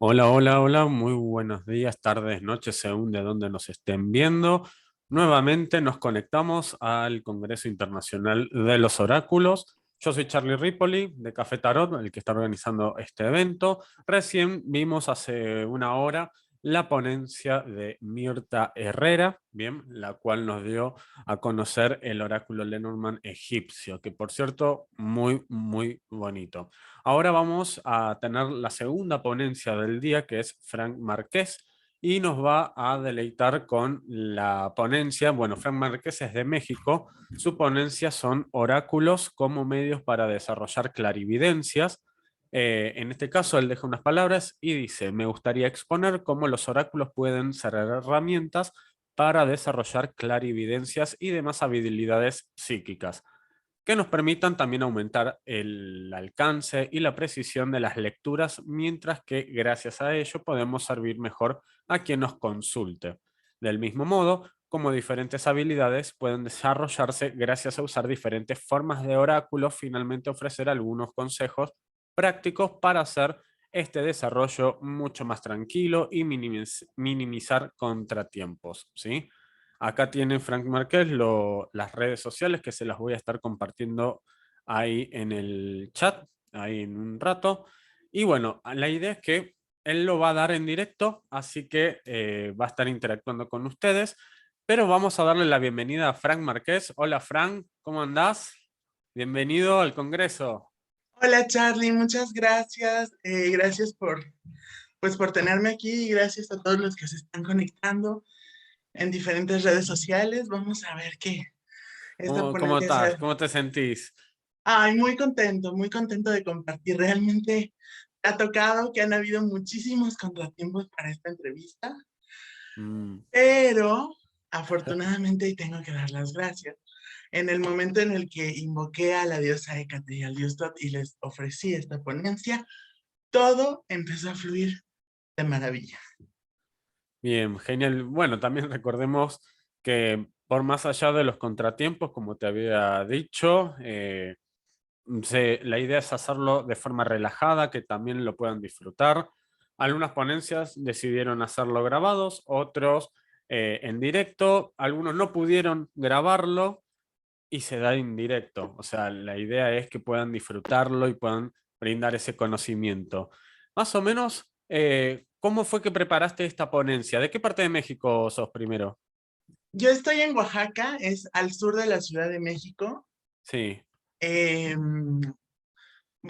Hola, hola, hola, muy buenos días, tardes, noches, según de dónde nos estén viendo. Nuevamente nos conectamos al Congreso Internacional de los Oráculos. Yo soy Charlie Ripoli de Café Tarot, el que está organizando este evento. Recién vimos hace una hora la ponencia de Mirta Herrera, bien, la cual nos dio a conocer el oráculo Lenormand egipcio, que por cierto, muy, muy bonito. Ahora vamos a tener la segunda ponencia del día, que es Frank Márquez, y nos va a deleitar con la ponencia. Bueno, Frank Márquez es de México. Su ponencia son oráculos como medios para desarrollar clarividencias. En este caso, él deja unas palabras y dice: me gustaría exponer cómo los oráculos pueden ser herramientas para desarrollar clarividencias y demás habilidades psíquicas que nos permitan también aumentar el alcance y la precisión de las lecturas, mientras que gracias a ello podemos servir mejor a quien nos consulte. Del mismo modo, como diferentes habilidades pueden desarrollarse gracias a usar diferentes formas de oráculo, finalmente ofrecer algunos consejos prácticos para hacer este desarrollo mucho más tranquilo y minimizar contratiempos, ¿sí? Acá tiene Frank Márquez las redes sociales que se las voy a estar compartiendo ahí en el chat, ahí en un rato. Y bueno, la idea es que él lo va a dar en directo, así que va a estar interactuando con ustedes. Pero vamos a darle la bienvenida a Frank Márquez. Hola Frank, ¿cómo andás? Bienvenido al Congreso. Hola Charlie, muchas gracias. Gracias por tenerme aquí y gracias a todos los que se están conectando en diferentes redes sociales. Vamos a ver qué esta ¿Cómo ponencia estás? sea. ¿Cómo te sentís? Ay, muy contento de compartir. Realmente ha tocado que han habido muchísimos contratiempos para esta entrevista, Mm. pero afortunadamente, y tengo que dar las gracias, en el momento en el que invoqué a la diosa Hécate y al dios Tot y les ofrecí esta ponencia, todo empezó a fluir de maravilla. Bien, genial. Bueno, también recordemos que por más allá de los contratiempos, como te había dicho, la idea es hacerlo de forma relajada, que también lo puedan disfrutar. Algunas ponencias decidieron hacerlo grabados, otros en directo, algunos no pudieron grabarlo y se da en directo. O sea, la idea es que puedan disfrutarlo y puedan brindar ese conocimiento. Más o menos, ¿cómo fue que preparaste esta ponencia? ¿De qué parte de México sos primero? Yo estoy en Oaxaca, es al sur de la Ciudad de México, Sí. eh,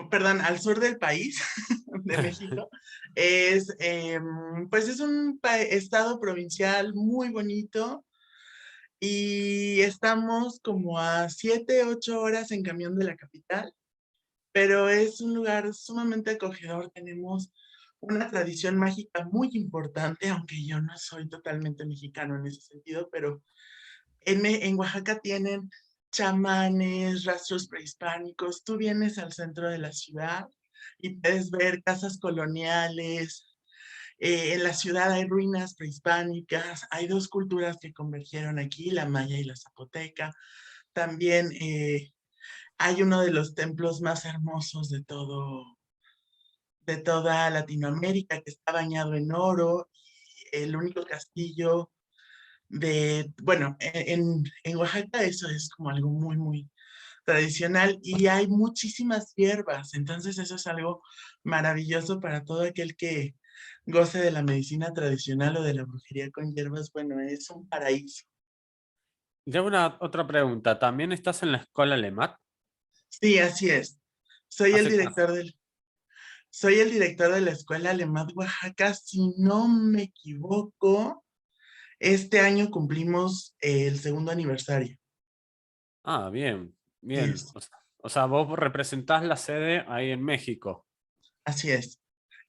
perdón, al sur del país de México. Es, pues es un estado provincial muy bonito y estamos como a 7, 8 horas en camión de la capital, pero es un lugar sumamente acogedor. Tenemos una tradición mágica muy importante, aunque yo no soy totalmente mexicano en ese sentido, pero en Oaxaca tienen chamanes, rastros prehispánicos. Tú vienes al centro de la ciudad y puedes ver casas coloniales. En la ciudad hay ruinas prehispánicas. Hay dos culturas que convergieron aquí, la maya y la zapoteca. También hay uno de los templos más hermosos de toda Latinoamérica que está bañado en oro. Y el único castillo bueno, en Oaxaca eso es como algo muy, muy tradicional y hay muchísimas hierbas, entonces eso es algo maravilloso para todo aquel que goce de la medicina tradicional o de la brujería con hierbas. Bueno, es un paraíso. Ya una otra pregunta. ¿También estás en la escuela Lemat? Sí, así es. Soy el ¿Hace cuánto? director soy el director de la escuela Alemán Oaxaca. Si no me equivoco, este año cumplimos el segundo aniversario. Ah, bien, Sí, bien. O sea, vos representás la sede ahí en México. así es.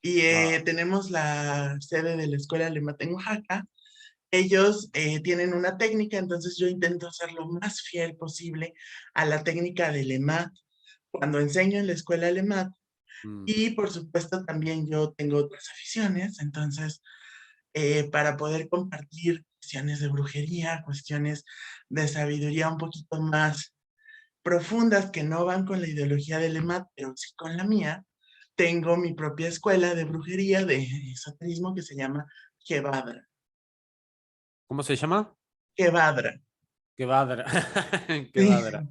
Y Ah, tenemos la sede de la Escuela Alemana en Oaxaca. Ellos tienen una técnica, entonces yo intento ser lo más fiel posible a la técnica de LEMAT cuando enseño en la Escuela Alemana. mm. Y por supuesto también yo tengo otras aficiones, entonces para poder compartir cuestiones de brujería, cuestiones de sabiduría un poquito más profundas que no van con la ideología de LEMAT, pero sí con la mía, tengo mi propia escuela de brujería, de esoterismo que se llama Kevadra. ¿Cómo se llama? Kevadra. Quevadra. Sí. Quevadra.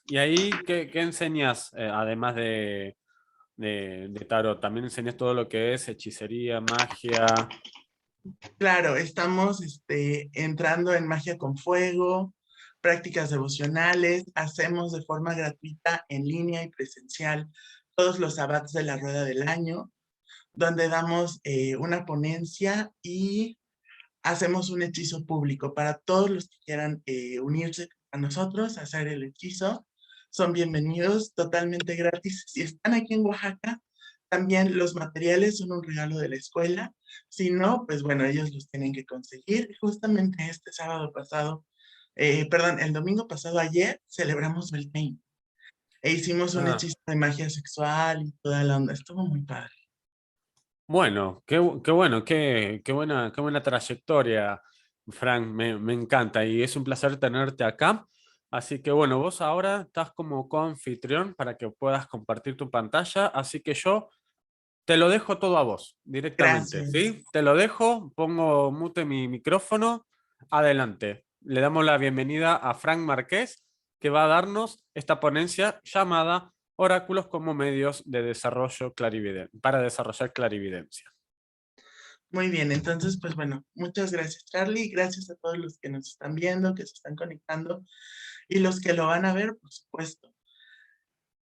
¿Y ahí qué enseñas, además de tarot? ¿También enseñas todo lo que es hechicería, magia? Claro, estamos entrando en magia con fuego, prácticas devocionales, hacemos de forma gratuita en línea y presencial todos los sabbats de la rueda del año, donde damos una ponencia y hacemos un hechizo público para todos los que quieran unirse a nosotros, a hacer el hechizo. Son bienvenidos, totalmente gratis. Si están aquí en Oaxaca, también los materiales son un regalo de la escuela. Si no, pues bueno, ellos los tienen que conseguir. Justamente este sábado pasado, perdón, el domingo pasado, ayer, celebramos Beltane e hicimos un Ah, hechizo de magia sexual y toda la onda. Estuvo muy padre. bueno, qué bueno, qué buena trayectoria, Frank, me encanta y es un placer tenerte acá. Así que bueno, vos ahora estás como coanfitrión para que puedas compartir tu pantalla, así que yo te lo dejo todo a vos directamente, Gracias. ¿sí? Te lo dejo, pongo mute mi micrófono, adelante. Le damos la bienvenida a Frank Marqués, que va a darnos esta ponencia llamada Oráculos como medios de desarrollo para desarrollar clarividencia. Muy bien, entonces, pues bueno, muchas gracias, Charlie. Gracias a todos los que nos están viendo, que se están conectando y los que lo van a ver, por supuesto.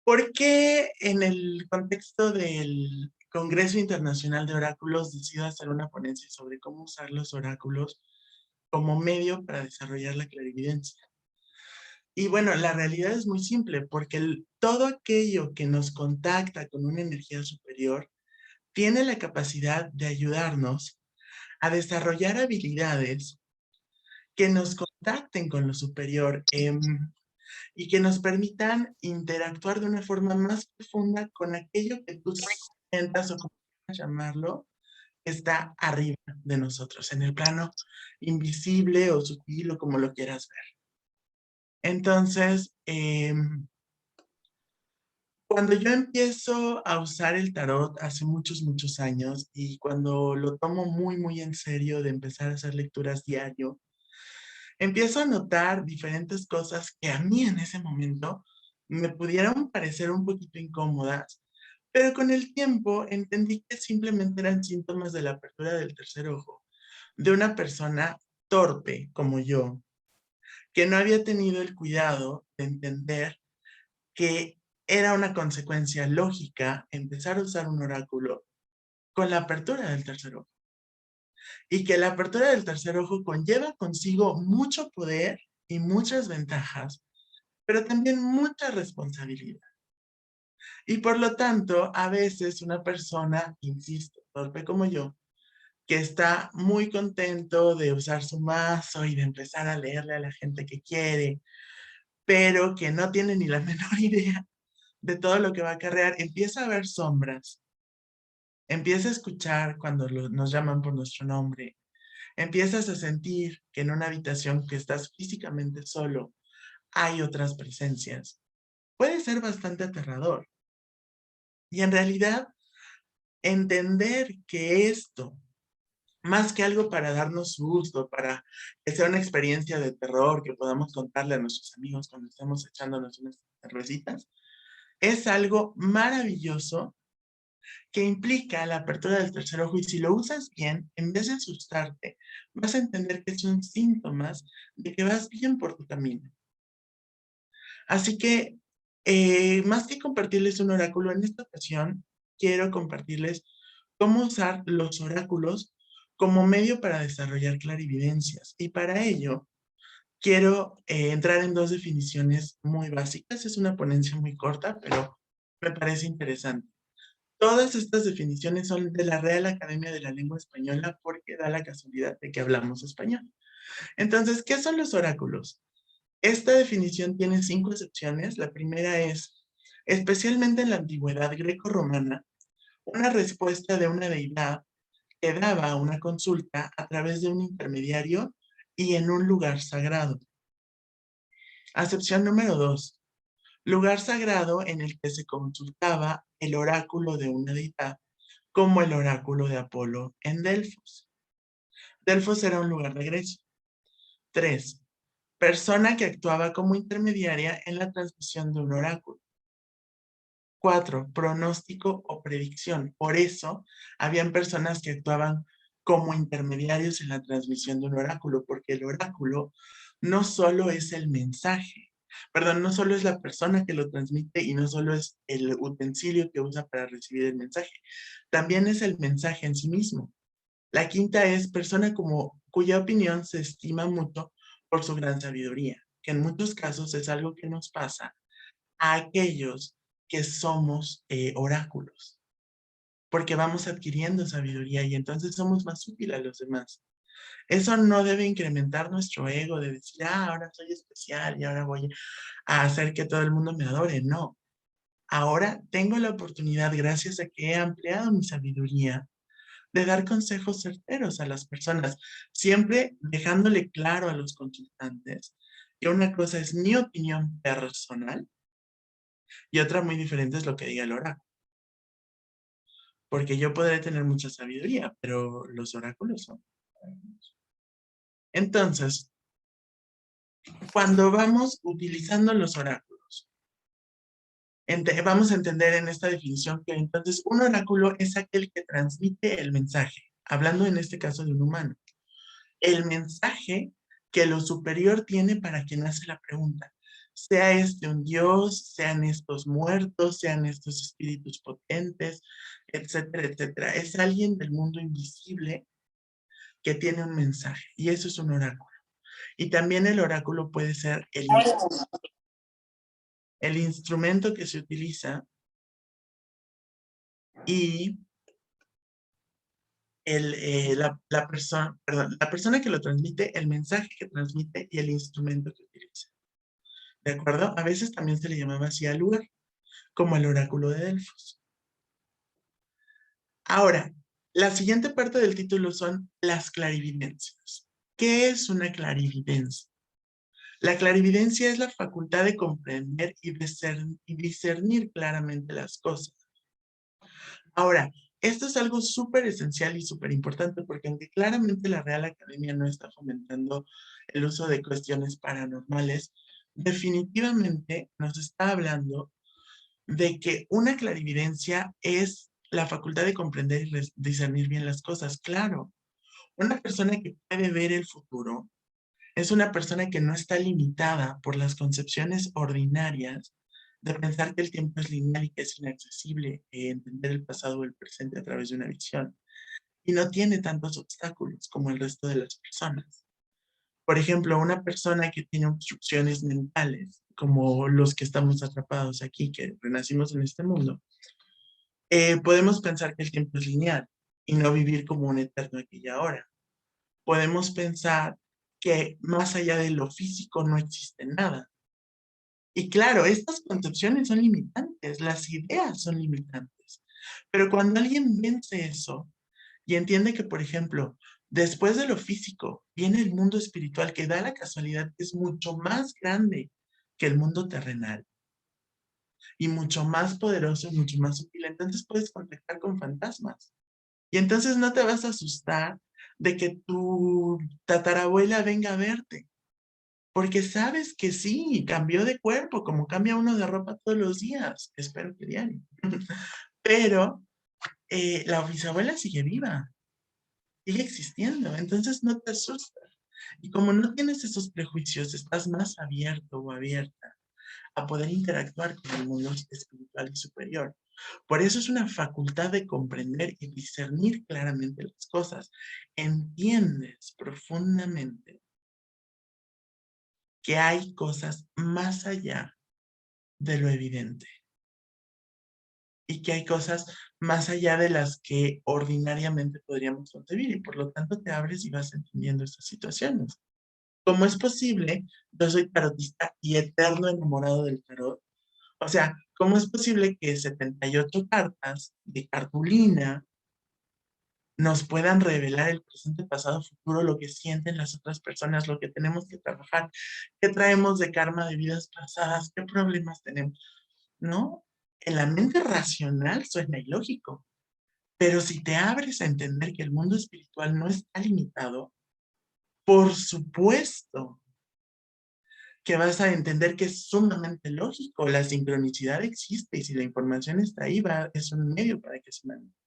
¿Por qué en el contexto del Congreso Internacional de Oráculos decido hacer una ponencia sobre cómo usar los oráculos como medio para desarrollar la clarividencia? Y bueno, la realidad es muy simple, porque todo aquello que nos contacta con una energía superior tiene la capacidad de ayudarnos a desarrollar habilidades que nos contacten con lo superior y que nos permitan interactuar de una forma más profunda con aquello que tú sientas o como quieras llamarlo, está arriba de nosotros, en el plano invisible o sutil o como lo quieras ver. Entonces, cuando yo empiezo a usar el tarot hace muchos, muchos años y cuando lo tomo muy, muy en serio de empezar a hacer lecturas diario, empiezo a notar diferentes cosas que a mí en ese momento me pudieron parecer un poquito incómodas, pero con el tiempo entendí que simplemente eran síntomas de la apertura del tercer ojo, de una persona torpe como yo, que no había tenido el cuidado de entender que era una consecuencia lógica empezar a usar un oráculo con la apertura del tercer ojo y que la apertura del tercer ojo conlleva consigo mucho poder y muchas ventajas, pero también mucha responsabilidad. Y por lo tanto, a veces una persona, insisto, torpe como yo, que está muy contento de usar su mazo y de empezar a leerle a la gente que quiere, pero que no tiene ni la menor idea de todo lo que va a acarrear, empieza a ver sombras, empieza a escuchar cuando nos llaman por nuestro nombre, empiezas a sentir que en una habitación que estás físicamente solo hay otras presencias. Puede ser bastante aterrador. Y en realidad, entender que esto, más que algo para darnos susto, para que sea una experiencia de terror que podamos contarle a nuestros amigos cuando estemos echándonos unas cervecitas, es algo maravilloso que implica la apertura del tercer ojo y si lo usas bien, en vez de asustarte, vas a entender que son síntomas de que vas bien por tu camino. Así que, más que compartirles un oráculo, en esta ocasión quiero compartirles cómo usar los oráculos como medio para desarrollar clarividencias. Y para ello, quiero entrar en dos definiciones muy básicas. Es una ponencia muy corta, pero me parece interesante. Todas estas definiciones son de la Real Academia de la Lengua Española porque da la casualidad de que hablamos español. Entonces, ¿qué son los oráculos? Esta definición tiene 5 excepciones. La primera es, especialmente en la antigüedad greco-romana, una respuesta de una deidad que daba una consulta a través de un intermediario y en un lugar sagrado. Acepción número 2, lugar sagrado en el que se consultaba el oráculo de una deidad, como el oráculo de Apolo en Delfos. Delfos era un lugar de Grecia. 3. Persona que actuaba como intermediaria en la transmisión de un oráculo. 4. Pronóstico o predicción. Por eso, habían personas que actuaban como intermediarios en la transmisión de un oráculo, porque el oráculo no solo es el mensaje, perdón, no solo es la persona que lo transmite y no solo es el utensilio que usa para recibir el mensaje, también es el mensaje en sí mismo. La quinta es persona como, cuya opinión se estima mucho por su gran sabiduría, que en muchos casos es algo que nos pasa a aquellos que somos oráculos, porque vamos adquiriendo sabiduría y entonces somos más útiles a los demás. Eso no debe incrementar nuestro ego de decir, ahora soy especial y ahora voy a hacer que todo el mundo me adore. No, ahora tengo la oportunidad, gracias a que he ampliado mi sabiduría, de dar consejos certeros a las personas, siempre dejándole claro a los consultantes que una cosa es mi opinión personal y otra muy diferente es lo que diga el oráculo. Porque yo podré tener mucha sabiduría, pero los oráculos son. Entonces, cuando vamos utilizando los oráculos, vamos a entender en esta definición que entonces un oráculo es aquel que transmite el mensaje, hablando en este caso de un humano. El mensaje que lo superior tiene para quien hace la pregunta. Sea este un dios, sean estos muertos, sean estos espíritus potentes, etcétera, etcétera. Es alguien del mundo invisible que tiene un mensaje y eso es un oráculo. Y también el oráculo puede ser el instrumento que se utiliza y la persona que lo transmite, el mensaje que transmite y el instrumento que utiliza. ¿De acuerdo? A veces también se le llamaba así al lugar, como el oráculo de Delfos. Ahora, la siguiente parte del título son las clarividencias. ¿Qué es una clarividencia? La clarividencia es la facultad de comprender y discernir claramente las cosas. Ahora, esto es algo súper esencial y súper importante porque aunque claramente la Real Academia no está fomentando el uso de cuestiones paranormales, definitivamente nos está hablando de que una clarividencia es la facultad de comprender y discernir bien las cosas. Claro, una persona que puede ver el futuro es una persona que no está limitada por las concepciones ordinarias de pensar que el tiempo es lineal y que es inaccesible, entender el pasado o el presente a través de una visión. Y no tiene tantos obstáculos como el resto de las personas. Por ejemplo, una persona que tiene obstrucciones mentales, como los que estamos atrapados aquí, que renacimos en este mundo, podemos pensar que el tiempo es lineal y no vivir como un eterno aquí y ahora. Podemos pensar que más allá de lo físico no existe nada. Y claro, estas concepciones son limitantes, las ideas son limitantes. Pero cuando alguien vence eso y entiende que, por ejemplo, después de lo físico viene el mundo espiritual, que da la casualidad que es mucho más grande que el mundo terrenal y mucho más poderoso y mucho más útil, entonces puedes contactar con fantasmas. Y entonces no te vas a asustar de que tu tatarabuela venga a verte, porque sabes que sí, cambió de cuerpo, como cambia uno de ropa todos los días, espero que diario. Pero la bisabuela sigue viva, sigue existiendo, entonces no te asustas. Y como no tienes esos prejuicios, estás más abierto o abierta a poder interactuar con el mundo espiritual y superior. Por eso es una facultad de comprender y discernir claramente las cosas. Entiendes profundamente que hay cosas más allá de lo evidente y que hay cosas más allá de las que ordinariamente podríamos concebir y por lo tanto te abres y vas entendiendo estas situaciones. ¿Cómo es posible? Yo soy tarotista y eterno enamorado del tarot. O sea, ¿cómo es posible que 78 cartas de cartulina nos puedan revelar el presente, pasado, futuro, lo que sienten las otras personas, lo que tenemos que trabajar, qué traemos de karma de vidas pasadas, qué problemas tenemos, ¿no? En la mente racional suena ilógico, pero si te abres a entender que el mundo espiritual no está limitado, por supuesto que vas a entender que es sumamente lógico. La sincronicidad existe y si la información está ahí, es un medio para que se manifieste.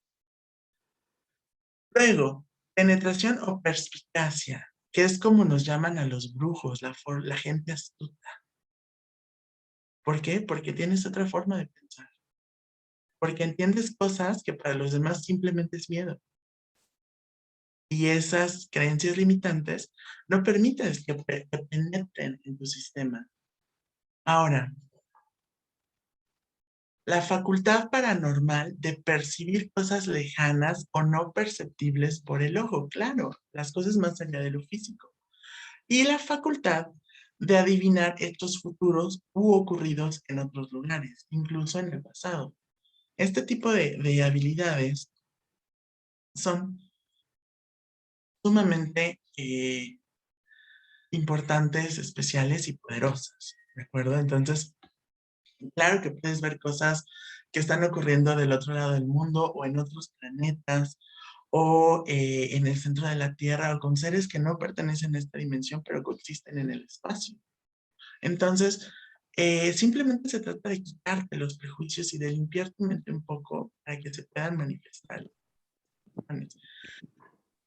Luego, penetración o perspicacia, que es como nos llaman a los brujos, la gente astuta. ¿Por qué? Porque tienes otra forma de pensar. Porque entiendes cosas que para los demás simplemente es miedo. Y esas creencias limitantes no permites que penetren en tu sistema. Ahora, la facultad paranormal de percibir cosas lejanas o no perceptibles por el ojo, claro, las cosas más allá de lo físico. Y la facultad de adivinar hechos futuros u ocurridos en otros lugares, incluso en el pasado. Este tipo de habilidades son sumamente importantes, especiales y poderosas, ¿de acuerdo? Entonces, claro que puedes ver cosas que están ocurriendo del otro lado del mundo o en otros planetas o en el centro de la Tierra o con seres que no pertenecen a esta dimensión, pero coexisten en el espacio. Entonces, simplemente se trata de quitarte los prejuicios y de limpiar tu mente un poco para que se puedan manifestar.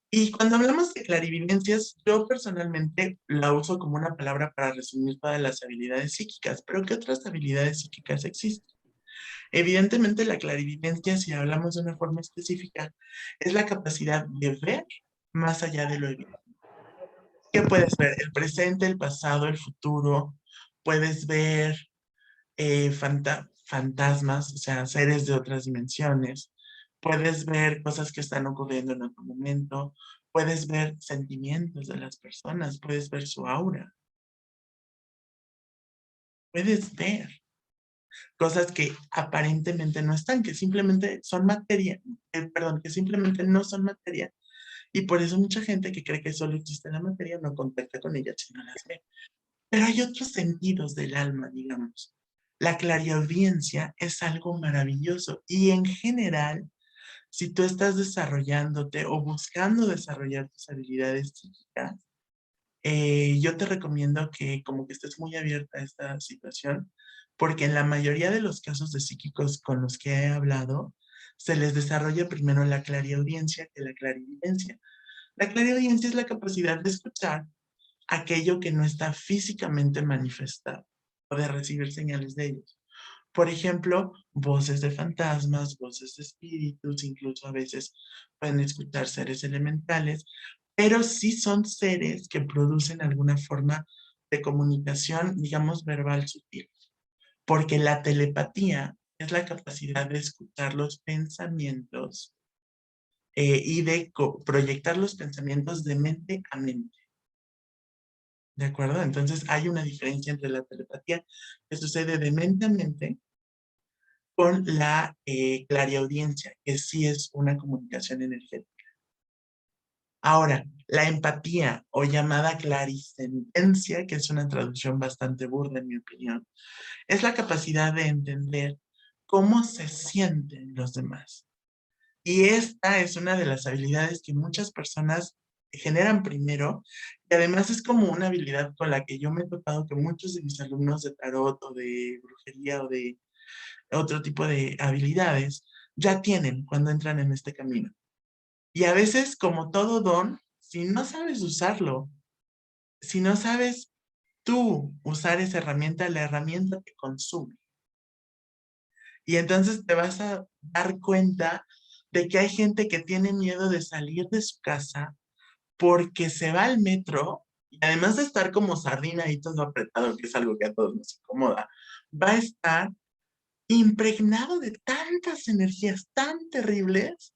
Y cuando hablamos de clarividencias, yo personalmente la uso como una palabra para resumir todas las habilidades psíquicas, pero ¿qué otras habilidades psíquicas existen? Evidentemente la clarividencia, si hablamos de una forma específica, es la capacidad de ver más allá de lo evidente. ¿Qué puedes ver? El presente, el pasado, el futuro. Puedes ver fantasmas, o sea, seres de otras dimensiones. Puedes ver cosas que están ocurriendo en otro momento. Puedes ver sentimientos de las personas. Puedes ver su aura. Puedes ver cosas que aparentemente no están, que simplemente son materia, perdón, que simplemente no son materia. Y por eso mucha gente que cree que solo existe la materia no contacta con ella si no las ve. Pero hay otros sentidos del alma, digamos. La clariaudiencia es algo maravilloso y en general, si tú estás desarrollándote o buscando desarrollar tus habilidades psíquicas, yo te recomiendo que como que estés muy abierta a esta situación, porque en la mayoría de los casos de psíquicos con los que he hablado, se les desarrolla primero la clariaudiencia que la clarividencia. La clariaudiencia es la capacidad de escuchar aquello que no está físicamente manifestado o de recibir señales de ellos. Por ejemplo, voces de fantasmas, voces de espíritus, incluso a veces pueden escuchar seres elementales, pero sí son seres que producen alguna forma de comunicación, digamos, verbal sutil, porque la telepatía es la capacidad de escuchar los pensamientos y de proyectar los pensamientos de mente a mente. ¿De acuerdo? Entonces hay una diferencia entre la telepatía que sucede de mente a mente con la clariaudiencia, que sí es una comunicación energética. Ahora, la empatía o llamada clarisentencia, que es una traducción bastante burda en mi opinión, es la capacidad de entender cómo se sienten los demás. Y esta es una de las habilidades que muchas personas generan primero, y además es como una habilidad con la que yo me he topado que muchos de mis alumnos de tarot o de brujería o de otro tipo de habilidades ya tienen cuando entran en este camino. Y a veces, como todo don, si no sabes usarlo, si no sabes tú usar esa herramienta, la herramienta te consume. Y entonces te vas a dar cuenta de que hay gente que tiene miedo de salir de su casa porque se va al metro y además de estar como sardina y todo apretado, que es algo que a todos nos incomoda, va a estar impregnado de tantas energías tan terribles.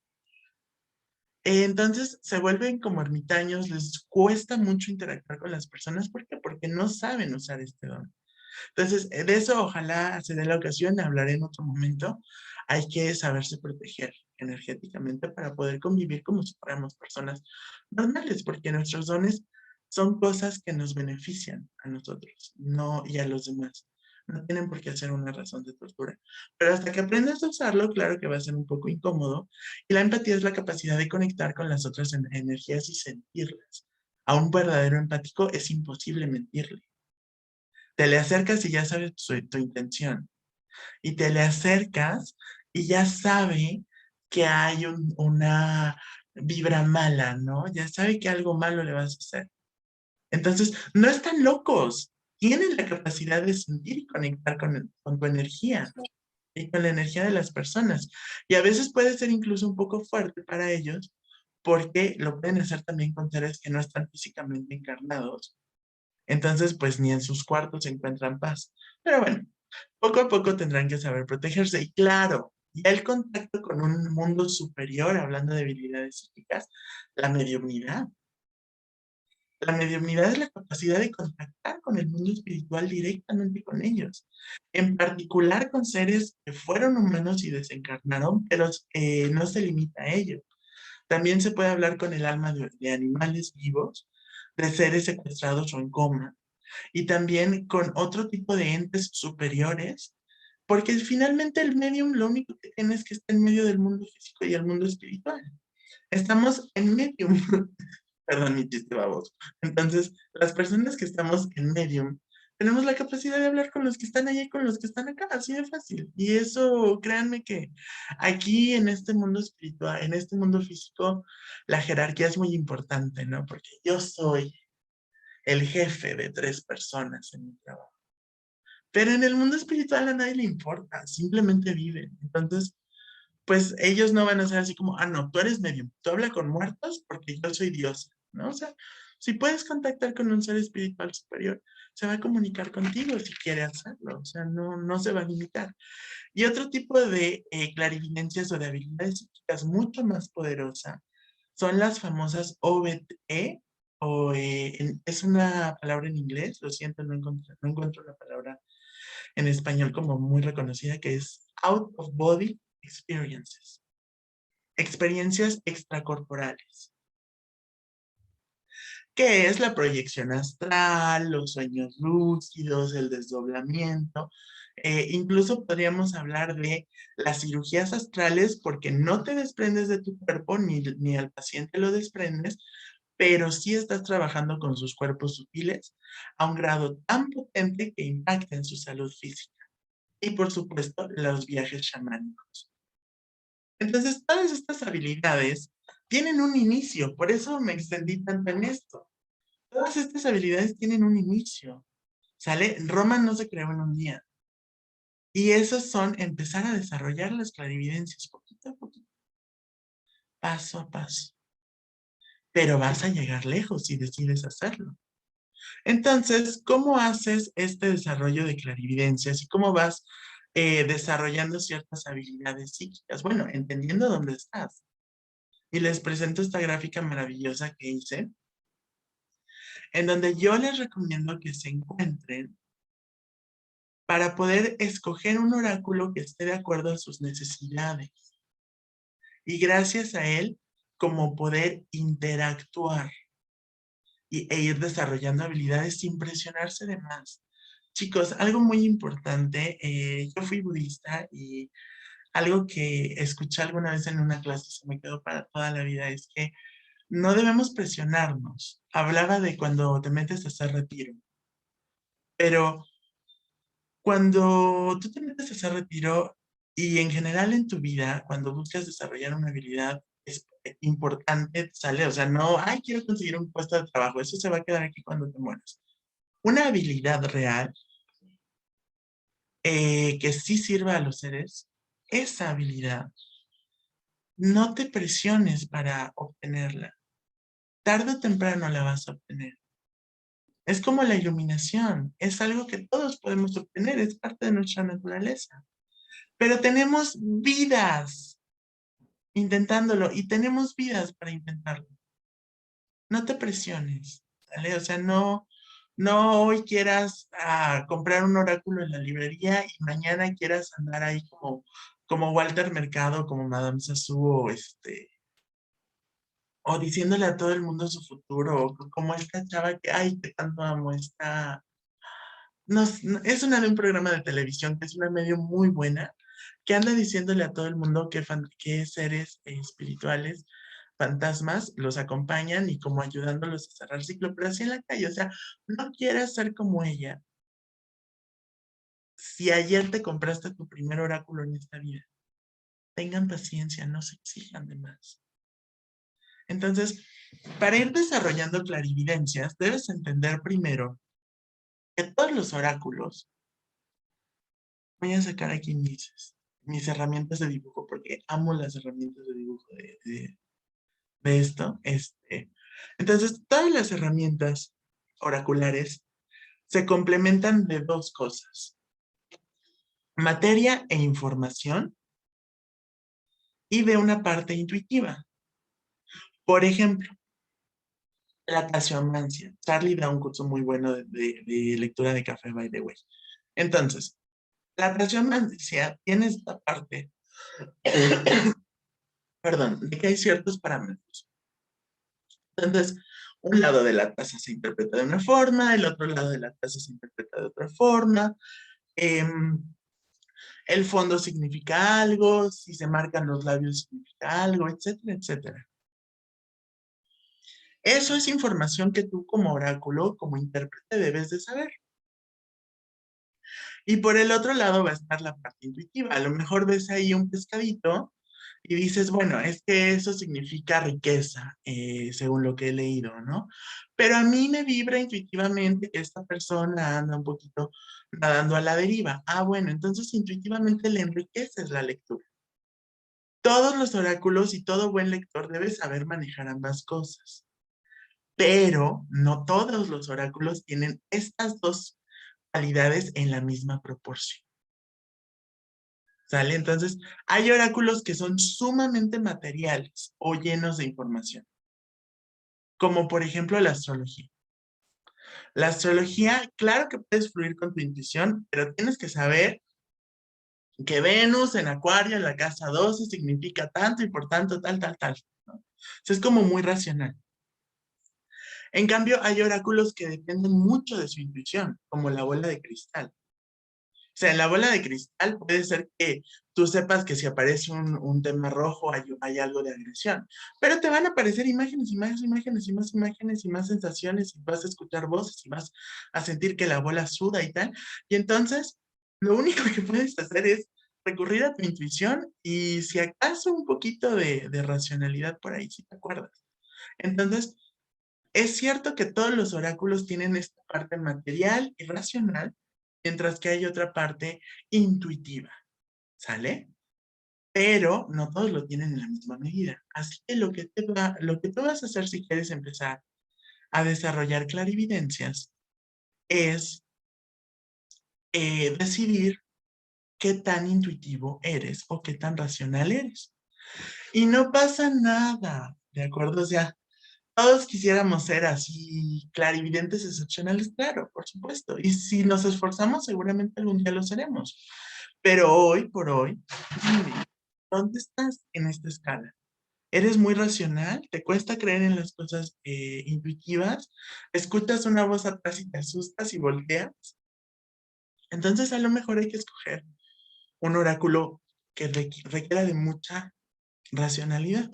Entonces se vuelven como ermitaños, les cuesta mucho interactuar con las personas. ¿Por qué? Porque no saben usar este don. Entonces, de eso ojalá se dé la ocasión, hablaré en otro momento. Hay que saberse proteger energéticamente para poder convivir como si fuéramos personas normales, porque nuestros dones son cosas que nos benefician a nosotros, no y a los demás. No tienen por qué hacer una razón de tortura. Pero hasta que aprendas a usarlo, claro que va a ser un poco incómodo. Y la empatía es la capacidad de conectar con las otras energías y sentirlas. A un verdadero empático es imposible mentirle. Te le acercas y ya sabes tu intención. Y te le acercas y ya sabe que hay una vibra mala, ¿no? Ya sabe que algo malo le vas a hacer. Entonces, no están locos. Tienen la capacidad de sentir y conectar con tu energía y con la energía de las personas. Y a veces puede ser incluso un poco fuerte para ellos porque lo pueden hacer también con seres que no están físicamente encarnados. Entonces, pues ni en sus cuartos se encuentran paz. Pero bueno, poco a poco tendrán que saber protegerse. Y claro, ya el contacto con un mundo superior, hablando de habilidades psíquicas, la mediunidad. La mediunidad es la capacidad de contactar con el mundo espiritual directamente con ellos, en particular con seres que fueron humanos y desencarnaron, pero no se limita a ello. También se puede hablar con el alma de animales vivos, de seres secuestrados o en coma, y también con otro tipo de entes superiores, porque finalmente el medium lo único que tiene es que está en medio del mundo físico y el mundo espiritual. Estamos en medium. Perdón, mi chiste baboso. Entonces, las personas que estamos en Medium tenemos la capacidad de hablar con los que están allá y con los que están acá, así de fácil. Y eso, créanme que aquí en este mundo espiritual, en este mundo físico, la jerarquía es muy importante, ¿no? Porque yo soy el jefe de 3 personas en mi trabajo. Pero en el mundo espiritual a nadie le importa, simplemente viven. Entonces, pues ellos no van a ser así como, ah, no, tú eres medium, tú hablas con muertos porque yo soy Dios, ¿no? O sea, si puedes contactar con un ser espiritual superior, se va a comunicar contigo si quiere hacerlo, o sea, no se va a limitar. Y otro tipo de clarividencias o de habilidades psíquicas mucho más poderosa son las famosas OBE, es una palabra en inglés, lo siento, no encuentro la palabra en español como muy reconocida, que es Out of Body Experiences, experiencias extracorporales, que es la proyección astral, los sueños lúcidos, el desdoblamiento. Incluso podríamos hablar de las cirugías astrales porque no te desprendes de tu cuerpo ni al paciente lo desprendes, pero sí estás trabajando con sus cuerpos sutiles a un grado tan potente que impacta en su salud física. Y por supuesto, los viajes chamánicos. Entonces, todas estas habilidades tienen un inicio, por eso me extendí tanto en esto. Todas estas habilidades tienen un inicio, ¿sale? Roma no se creó en un día. Y esos son empezar a desarrollar las clarividencias poquito a poquito, paso a paso. Pero vas a llegar lejos si decides hacerlo. Entonces, ¿cómo haces este desarrollo de clarividencias y cómo vas desarrollando ciertas habilidades psíquicas? Bueno, entendiendo dónde estás. Y les presento esta gráfica maravillosa que hice, en donde yo les recomiendo que se encuentren para poder escoger un oráculo que esté de acuerdo a sus necesidades. Y gracias a él, como poder interactuar e ir desarrollando habilidades sin presionarse de más. Chicos, algo muy importante, yo fui budista y algo que escuché alguna vez en una clase y se me quedó para toda la vida es que no debemos presionarnos. Hablaba de cuando te metes a hacer retiro, pero cuando tú te metes a hacer retiro y en general en tu vida, cuando buscas desarrollar una habilidad es importante, sale, o sea, no, ay, quiero conseguir un puesto de trabajo, eso se va a quedar aquí cuando te mueras. Una habilidad real que sí sirva a los seres, esa habilidad, no te presiones para obtenerla. Tarde o temprano la vas a obtener. Es como la iluminación, es algo que todos podemos obtener, es parte de nuestra naturaleza. Pero tenemos vidas intentándolo y tenemos vidas para intentarlo. No te presiones, ¿vale? O sea, no hoy quieras comprar un oráculo en la librería y mañana quieras andar ahí como Walter Mercado, como Madame Sassou, o diciéndole a todo el mundo su futuro, o como esta chava que, ay, que tanto amo, esta, es una de un programa de televisión que es una medio muy buena, que anda diciéndole a todo el mundo que seres espirituales, fantasmas, los acompañan y como ayudándolos a cerrar ciclo, pero así en la calle, o sea, no quieras ser como ella. Si ayer te compraste tu primer oráculo en esta vida, tengan paciencia, no se exijan de más. Entonces, para ir desarrollando clarividencias, debes entender primero que todos los oráculos, voy a sacar aquí mis herramientas de dibujo, porque amo las herramientas de dibujo de esto. Entonces, todas las herramientas oraculares se complementan de dos cosas, materia e información, y de una parte intuitiva. Por ejemplo, la tasiomancia. Charlie da un curso muy bueno de lectura de café, by the way. Entonces, la tasiomancia tiene esta parte, perdón, de que hay ciertos parámetros. Entonces, un lado de la taza se interpreta de una forma, el otro lado de la taza se interpreta de otra forma. em, el fondo significa algo, si se marcan los labios significa algo, etcétera, etcétera. Eso es información que tú como oráculo, como intérprete, debes de saber. Y por el otro lado va a estar la parte intuitiva. A lo mejor ves ahí un pescadito y dices, bueno, es que eso significa riqueza, según lo que he leído, ¿no? Pero a mí me vibra intuitivamente que esta persona anda un poquito nadando a la deriva. Ah, bueno, entonces intuitivamente le enriqueces la lectura. Todos los oráculos y todo buen lector debe saber manejar ambas cosas, pero no todos los oráculos tienen estas dos cualidades en la misma proporción. ¿Sale? Entonces, hay oráculos que son sumamente materiales o llenos de información, como por ejemplo la astrología. La astrología, claro que puedes fluir con tu intuición, pero tienes que saber que Venus en Acuario en la casa 12 significa tanto y por tanto tal, tal, tal, ¿no? O sea, es como muy racional. En cambio, hay oráculos que dependen mucho de su intuición, como la bola de cristal. O sea, en la bola de cristal puede ser que tú sepas que si aparece un tema rojo hay algo de agresión, pero te van a aparecer imágenes y más imágenes y más imágenes y más sensaciones y vas a escuchar voces y vas a sentir que la bola suda y tal. Y entonces, lo único que puedes hacer es recurrir a tu intuición y si acaso un poquito de racionalidad por ahí, si te acuerdas. Entonces, es cierto que todos los oráculos tienen esta parte material y racional, mientras que hay otra parte intuitiva, ¿sale? Pero no todos lo tienen en la misma medida. Así que lo que tú vas a hacer si quieres empezar a desarrollar clarividencias es decidir qué tan intuitivo eres o qué tan racional eres. Y no pasa nada, ¿de acuerdo? O sea, todos quisiéramos ser así clarividentes excepcionales, claro, por supuesto. Y si nos esforzamos, seguramente algún día lo seremos. Pero hoy por hoy, dime, ¿dónde estás en esta escala? ¿Eres muy racional? ¿Te cuesta creer en las cosas intuitivas? ¿Escuchas una voz atrás y te asustas y volteas? Entonces a lo mejor hay que escoger un oráculo que requiera de mucha racionalidad.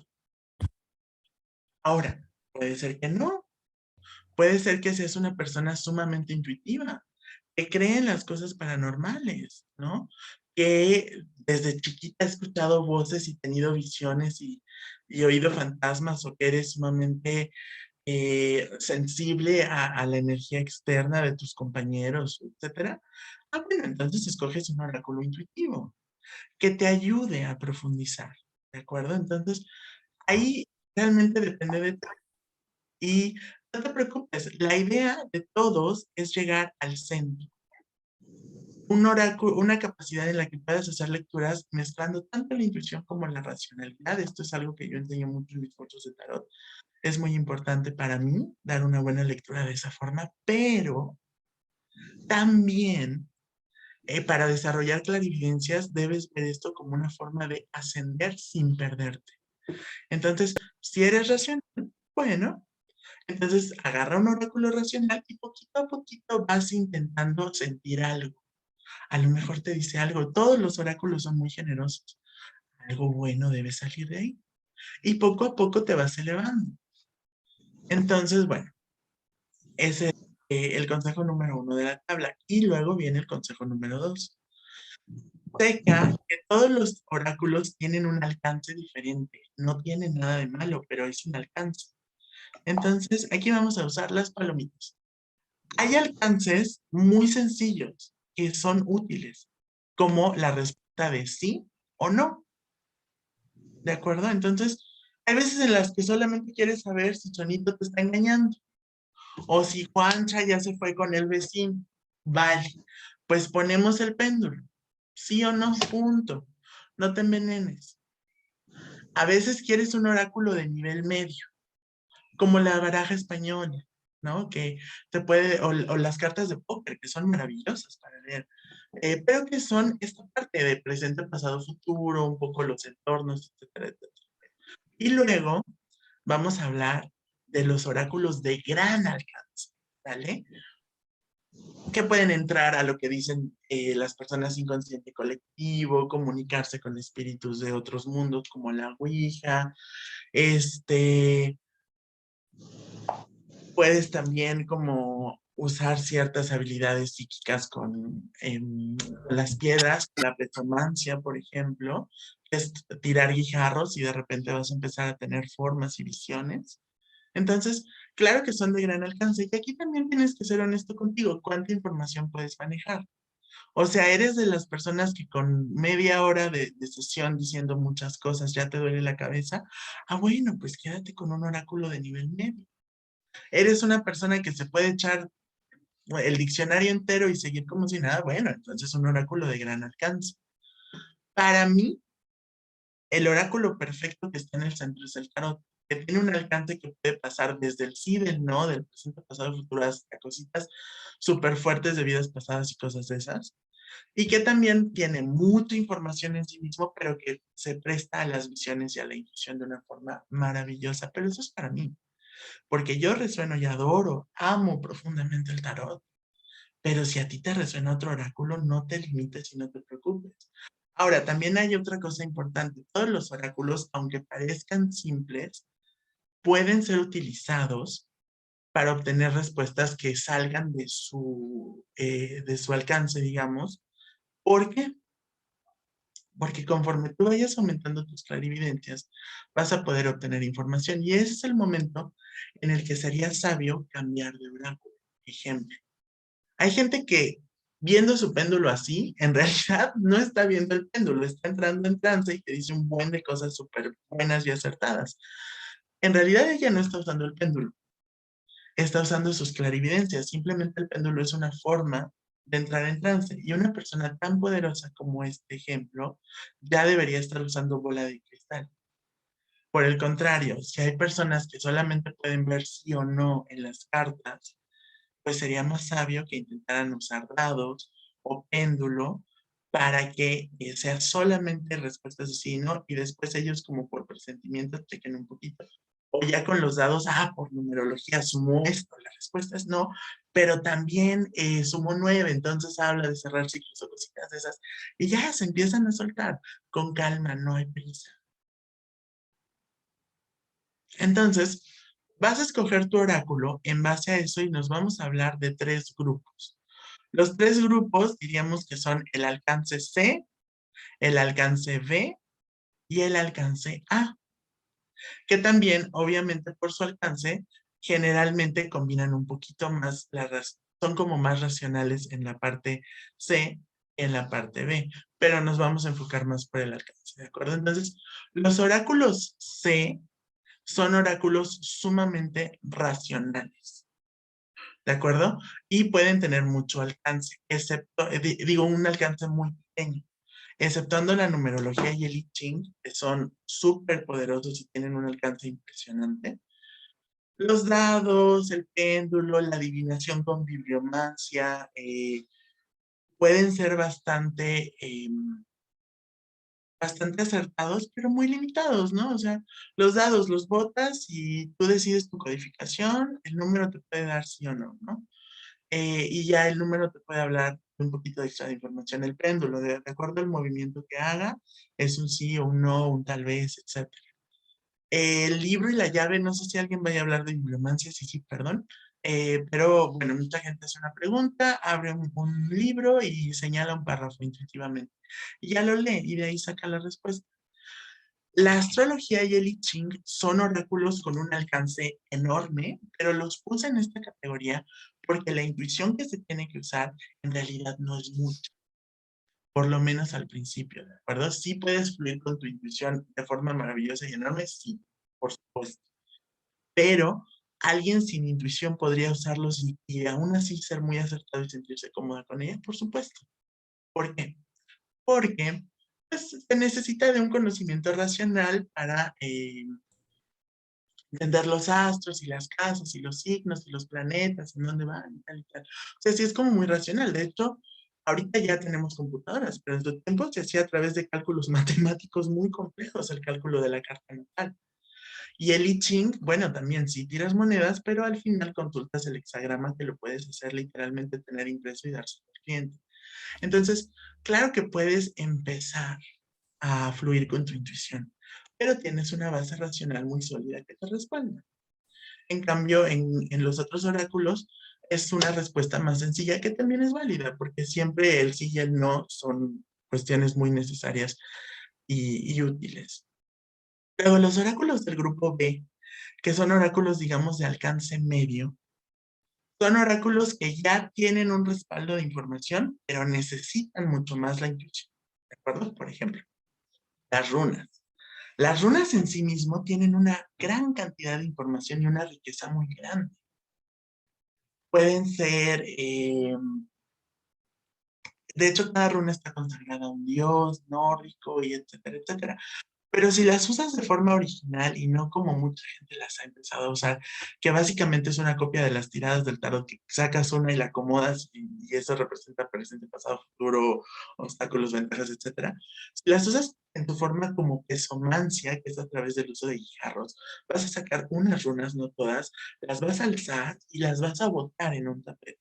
Ahora, puede ser que no. Puede ser que seas una persona sumamente intuitiva, que cree en las cosas paranormales, ¿no? Que desde chiquita ha escuchado voces y tenido visiones y oído fantasmas, o que eres sumamente sensible a la energía externa de tus compañeros, etcétera. Ah, bueno, entonces escoges un oráculo intuitivo que te ayude a profundizar, ¿de acuerdo? Entonces, ahí realmente depende de ti. Y no te preocupes, la idea de todos es llegar al centro. Un oráculo, una capacidad en la que puedas hacer lecturas mezclando tanto la intuición como la racionalidad. Esto es algo que yo enseño mucho en mis cursos de tarot. Es muy importante para mí dar una buena lectura de esa forma, pero también para desarrollar clarividencias debes ver esto como una forma de ascender sin perderte. Entonces, si eres racional, bueno, Entonces, agarra un oráculo racional y poquito a poquito vas intentando sentir algo. A lo mejor te dice algo. Todos los oráculos son muy generosos. Algo bueno debe salir de ahí. Y poco a poco te vas elevando. Entonces, bueno, ese es el consejo número 1 de la tabla. Y luego viene el consejo número 2. Checa que todos los oráculos tienen un alcance diferente. No tienen nada de malo, pero es un alcance. Entonces, aquí vamos a usar las palomitas. Hay alcances muy sencillos que son útiles, como la respuesta de sí o no. ¿De acuerdo? Entonces, hay veces en las que solamente quieres saber si Chonito te está engañando o si Juancha ya se fue con el vecino. Vale, pues ponemos el péndulo. Sí o no, punto. No te envenenes. A veces quieres un oráculo de nivel medio, como la baraja española, ¿no? Que te puede, o las cartas de póker, que son maravillosas para leer, pero que son esta parte de presente, pasado, futuro, un poco los entornos, etcétera, etcétera. Y luego vamos a hablar de los oráculos de gran alcance, ¿vale? Que pueden entrar a lo que dicen las personas inconsciente colectivo, comunicarse con espíritus de otros mundos como la Ouija, este, puedes también como usar ciertas habilidades psíquicas con las piedras, la petromancia, por ejemplo, que es tirar guijarros y de repente vas a empezar a tener formas y visiones. Entonces, claro que son de gran alcance. Y aquí también tienes que ser honesto contigo. ¿Cuánta información puedes manejar? O sea, eres de las personas que con media hora de sesión diciendo muchas cosas ya te duele la cabeza. Ah, bueno, pues quédate con un oráculo de nivel medio. Eres una persona que se puede echar el diccionario entero y seguir como si nada. Bueno, entonces un oráculo de gran alcance. Para mí, el oráculo perfecto que está en el centro es el tarot, que tiene un alcance que puede pasar desde el sí, del no, del presente, pasado, futuro, hasta cositas súper fuertes de vidas pasadas y cosas de esas. Y que también tiene mucha información en sí mismo, pero que se presta a las visiones y a la intuición de una forma maravillosa. Pero eso es para mí, porque yo resueno y adoro, amo profundamente el tarot. Pero si a ti te resuena otro oráculo, no te limites y no te preocupes. Ahora, también hay otra cosa importante. Todos los oráculos, aunque parezcan simples, pueden ser utilizados para obtener respuestas que salgan de su alcance, digamos. ¿Por qué? Porque conforme tú vayas aumentando tus clarividencias, vas a poder obtener información. Y ese es el momento en el que sería sabio cambiar de oráculo. Ejemplo. Hay gente que viendo su péndulo así, en realidad no está viendo el péndulo, está entrando en trance y te dice un buen de cosas súper buenas y acertadas. En realidad ella no está usando el péndulo, está usando sus clarividencias. Simplemente el péndulo es una forma de entrar en trance. Y una persona tan poderosa como este ejemplo ya debería estar usando bola de cristal. Por el contrario, si hay personas que solamente pueden ver sí o no en las cartas, pues sería más sabio que intentaran usar dados o péndulo para que sea solamente respuestas de sí, ¿no? Y después ellos como por presentimiento chequen un poquito. O ya con los dados, por numerología sumo esto, la respuesta es no, pero también sumo 9, entonces habla de cerrar ciclos o cositas de esas. Y ya se empiezan a soltar. Con calma, no hay prisa. Entonces, vas a escoger tu oráculo en base a eso y nos vamos a hablar de 3 grupos. Los 3 grupos diríamos que son el alcance C, el alcance B y el alcance A, que también, obviamente, por su alcance, generalmente combinan un poquito más, son como más racionales en la parte C, en la parte B, pero nos vamos a enfocar más por el alcance, ¿de acuerdo? Entonces, los oráculos C son oráculos sumamente racionales. ¿De acuerdo? Y pueden tener mucho alcance, excepto, digo, un alcance muy pequeño, exceptuando la numerología y el I Ching, que son súper poderosos y tienen un alcance impresionante. Los dados, el péndulo, la adivinación con bibliomancia, pueden ser bastante bastante acertados, pero muy limitados, ¿no? O sea, los dados los botas y tú decides tu codificación, el número te puede dar sí o no, ¿no? Y ya el número te puede hablar un poquito de extra de información. El péndulo, de acuerdo al movimiento que haga, es un sí o un no, un tal vez, etcétera. El libro y la llave, no sé si alguien vaya a hablar de bibliomancia, sí, sí, perdón. Pero bueno, mucha gente hace una pregunta, abre un libro y señala un párrafo intuitivamente. Y ya lo lee y de ahí saca la respuesta. La astrología y el I Ching son oráculos con un alcance enorme, pero los puse en esta categoría porque la intuición que se tiene que usar en realidad no es mucha, por lo menos al principio, ¿de acuerdo? Sí puedes fluir con tu intuición de forma maravillosa y enorme, sí, por supuesto, pero alguien sin intuición podría usarlos y aún así ser muy acertado y sentirse cómoda con ella, por supuesto. ¿Por qué? Porque pues, se necesita de un conocimiento racional para entender los astros y las casas y los signos y los planetas, en dónde van y tal y tal. O sea, sí es como muy racional. De hecho, ahorita ya tenemos computadoras, pero en su tiempo se hacía a través de cálculos matemáticos muy complejos, el cálculo de la carta natal. Y el I Ching, bueno, también sí tiras monedas, pero al final consultas el hexagrama que lo puedes hacer literalmente, tener impreso y darse al cliente. Entonces, claro que puedes empezar a fluir con tu intuición, pero tienes una base racional muy sólida que te respalda. En cambio, en los otros oráculos es una respuesta más sencilla que también es válida, porque siempre el sí y el no son cuestiones muy necesarias y útiles. Luego, los oráculos del grupo B, que son oráculos, digamos, de alcance medio, son oráculos que ya tienen un respaldo de información, pero necesitan mucho más la intuición. ¿De acuerdo? Por ejemplo, las runas. Las runas en sí mismo tienen una gran cantidad de información y una riqueza muy grande. Pueden ser, de hecho, cada runa está consagrada a un dios nórdico y etcétera, etcétera. Pero si las usas de forma original y no como mucha gente las ha empezado a usar, que básicamente es una copia de las tiradas del tarot, que sacas una y la acomodas y eso representa presente, pasado, futuro, obstáculos, ventajas, etcétera. Si las usas en tu forma como pesomancia, que es a través del uso de guijarros, vas a sacar unas runas, no todas, las vas a alzar y las vas a botar en un tapete.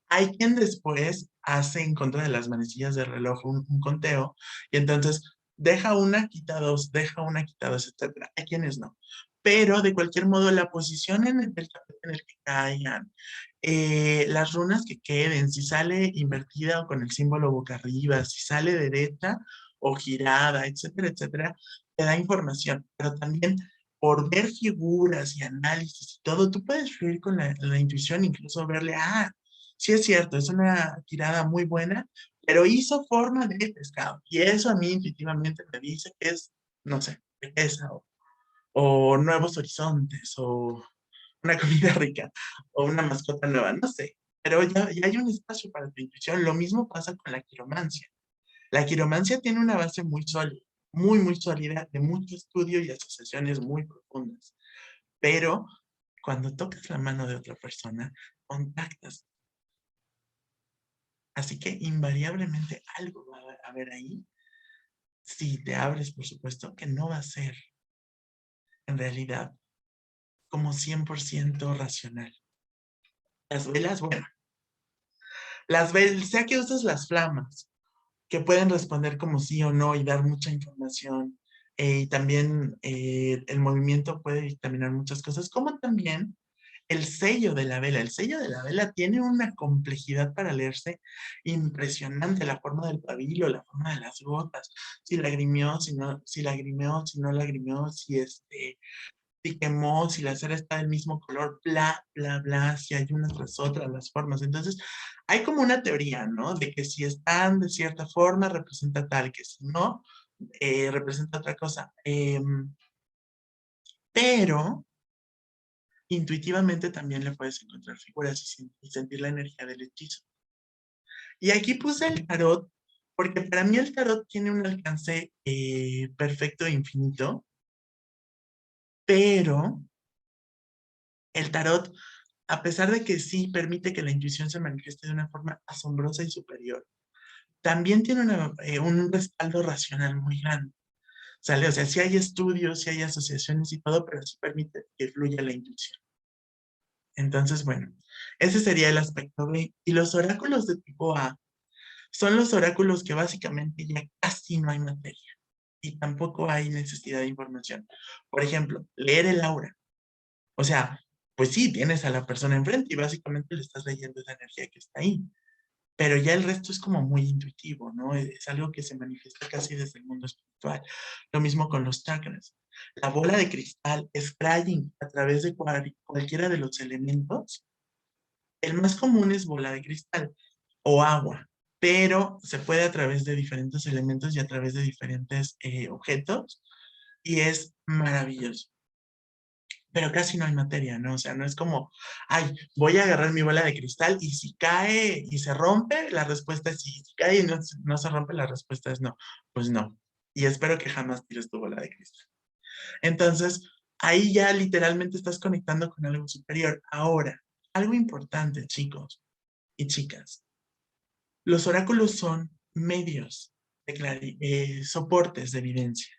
Hay quien después hace en contra de las manecillas de reloj un conteo y entonces deja una, quita dos, deja una, quita dos, etcétera. Hay quienes no. Pero de cualquier modo, la posición en el tapete en el que caigan, las runas que queden, si sale invertida o con el símbolo boca arriba, si sale derecha o girada, etcétera, etcétera, te da información. Pero también por ver figuras y análisis y todo, tú puedes fluir con la intuición, incluso verle, sí es cierto, es una tirada muy buena, pero hizo forma de pescado. Y eso a mí intuitivamente me dice que es, no sé, riqueza o nuevos horizontes o una comida rica o una mascota nueva, no sé. Pero ya hay un espacio para tu intuición. Lo mismo pasa con la quiromancia. La quiromancia tiene una base muy sólida, muy, muy sólida, de mucho estudio y asociaciones muy profundas. Pero cuando tocas la mano de otra persona, contactas. Así que invariablemente algo va a haber ahí, si te abres, por supuesto, que no va a ser en realidad como 100% racional. Las velas, bueno, las velas, sea que uses las flamas, que pueden responder como sí o no y dar mucha información, y también el movimiento puede dictaminar muchas cosas, como también el sello de la vela. El sello de la vela tiene una complejidad para leerse impresionante. La forma del pabilo, la forma de las gotas, si lagrimeó, si lagrimeó, si no lagrimeó, si quemó, si la cera está del mismo color, bla, bla, bla, si hay unas tras otras las formas. Entonces, hay como una teoría, ¿no? De que si están de cierta forma, representa tal, que si no, representa otra cosa. Pero intuitivamente también le puedes encontrar figuras y sentir la energía del hechizo. Y aquí puse el tarot, porque para mí el tarot tiene un alcance perfecto e infinito, pero el tarot, a pesar de que sí permite que la intuición se manifieste de una forma asombrosa y superior, también tiene un respaldo racional muy grande. ¿Sale? O sea, sí hay estudios, sí hay asociaciones y todo, pero eso permite que fluya la intuición. Entonces, bueno, ese sería el aspecto B. Y los oráculos de tipo A son los oráculos que básicamente ya casi no hay materia y tampoco hay necesidad de información. Por ejemplo, leer el aura. O sea, pues sí, tienes a la persona enfrente y básicamente le estás leyendo esa energía que está ahí, pero ya el resto es como muy intuitivo, ¿no? Es algo que se manifiesta casi desde el mundo espiritual. Lo mismo con los chakras. La bola de cristal, scrying a través de cualquiera de los elementos, el más común es bola de cristal o agua, pero se puede a través de diferentes elementos y a través de diferentes objetos y es maravilloso. Pero casi no hay materia, ¿no? O sea, no es como, ay, voy a agarrar mi bola de cristal y si cae y se rompe, la respuesta es sí. Si cae y no se rompe, la respuesta es no. Pues no. Y espero que jamás tires tu bola de cristal. Entonces, ahí ya literalmente estás conectando con algo superior. Ahora, algo importante, chicos y chicas. Los oráculos son medios soportes de evidencia.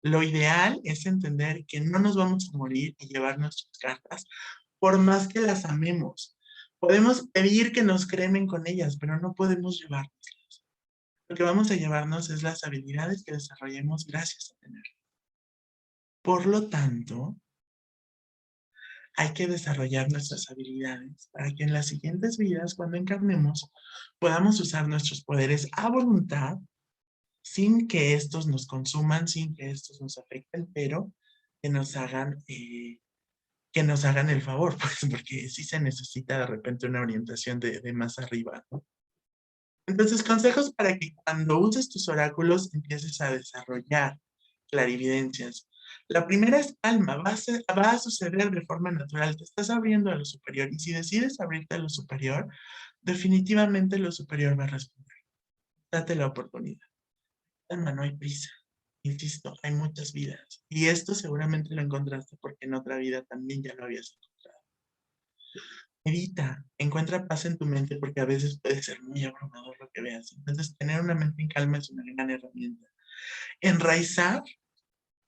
Lo ideal es entender que no nos vamos a morir y llevar nuestras cartas, por más que las amemos. Podemos pedir que nos cremen con ellas, pero no podemos llevarnos. Lo que vamos a llevarnos es las habilidades que desarrollemos gracias a tener. Por lo tanto, hay que desarrollar nuestras habilidades para que en las siguientes vidas, cuando encarnemos, podamos usar nuestros poderes a voluntad, sin que estos nos consuman, sin que estos nos afecten, pero que nos hagan el favor, pues, porque sí se necesita de repente una orientación de más arriba, ¿no? Entonces, consejos para que cuando uses tus oráculos empieces a desarrollar clarividencias. La primera es calma, va a suceder de forma natural, te estás abriendo a lo superior y si decides abrirte a lo superior, definitivamente lo superior va a responder. Date la oportunidad. Calma, no hay prisa. Insisto, hay muchas vidas y esto seguramente lo encontraste porque en otra vida también ya lo habías encontrado. Medita, encuentra paz en tu mente porque a veces puede ser muy abrumador lo que veas. Entonces, tener una mente en calma es una gran herramienta. Enraizar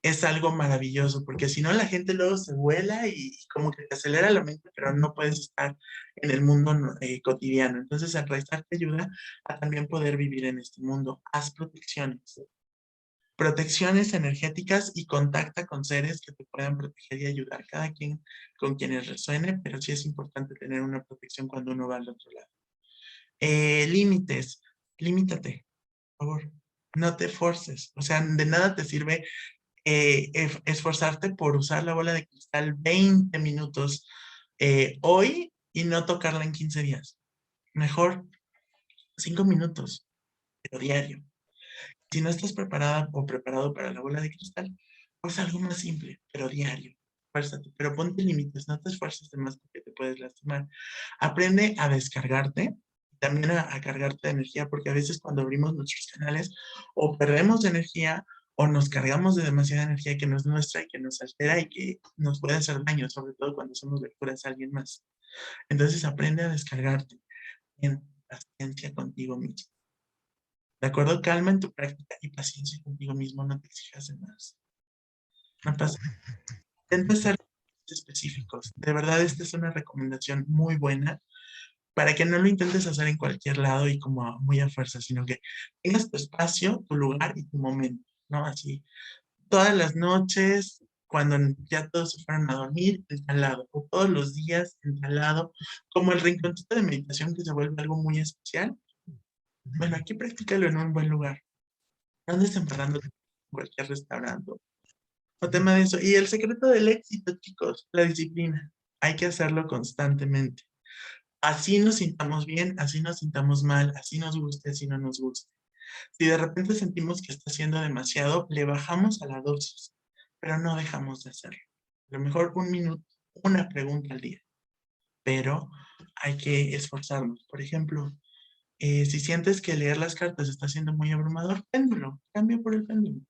es algo maravilloso porque si no la gente luego se vuela y como que te acelera la mente, pero no puedes estar en el mundo cotidiano. Entonces, enraizar te ayuda a también poder vivir en este mundo. Haz protecciones energéticas y contacta con seres que te puedan proteger y ayudar, cada quien con quienes resuene, pero sí es importante tener una protección cuando uno va al otro lado. Límites, límitate, por favor, no te forces, o sea, de nada te sirve esforzarte por usar la bola de cristal 20 minutos hoy y no tocarla en 15 días. Mejor 5 minutos, pero diario. Si no estás preparada o preparado para la bola de cristal, pues algo más simple, pero diario. Esfuérzate, pero ponte límites, no te esfuerces de más porque te puedes lastimar. Aprende a descargarte, también a cargarte de energía, porque a veces cuando abrimos nuestros canales o perdemos energía o nos cargamos de demasiada energía que no es nuestra y que nos altera y que nos puede hacer daño, sobre todo cuando somos lecturas a alguien más. Entonces aprende a descargarte en paciencia contigo mismo. ¿De acuerdo? Calma en tu práctica y paciencia contigo mismo, no te exijas de más. No pasa. Intenta ser específicos. De verdad, esta es una recomendación muy buena para que no lo intentes hacer en cualquier lado y como muy a fuerza, sino que tengas tu espacio, tu lugar y tu momento, ¿no? Así, todas las noches, cuando ya todos se fueron a dormir, en tal lado, o todos los días en tal lado, como el rinconcito de meditación que se vuelve algo muy especial. Bueno, aquí practícalo en un buen lugar. No andes embarrándote en cualquier restaurante o tema de eso. Y el secreto del éxito, chicos, la disciplina. Hay que hacerlo constantemente. Así nos sintamos bien, así nos sintamos mal, así nos guste, así no nos guste. Si de repente sentimos que está haciendo demasiado, le bajamos a la dosis, pero no dejamos de hacerlo. A lo mejor un minuto, una pregunta al día, pero hay que esforzarnos. Por ejemplo, si sientes que leer las cartas está siendo muy abrumador, péndulo, cambia por el péndulo,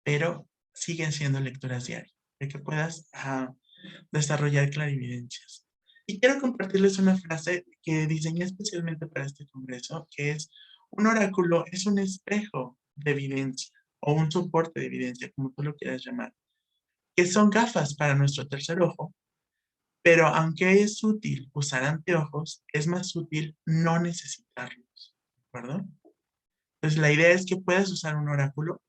pero siguen siendo lecturas diarias, de que puedas desarrollar clarividencias. Y quiero compartirles una frase que diseñé especialmente para este congreso, que es Un oráculo es un espejo de evidencia o un soporte de evidencia, como tú lo quieras llamar, que son gafas para nuestro tercer ojo, pero aunque es útil usar anteojos, es más útil no necesitarlos, ¿de acuerdo? Entonces la idea es que puedas usar un oráculo,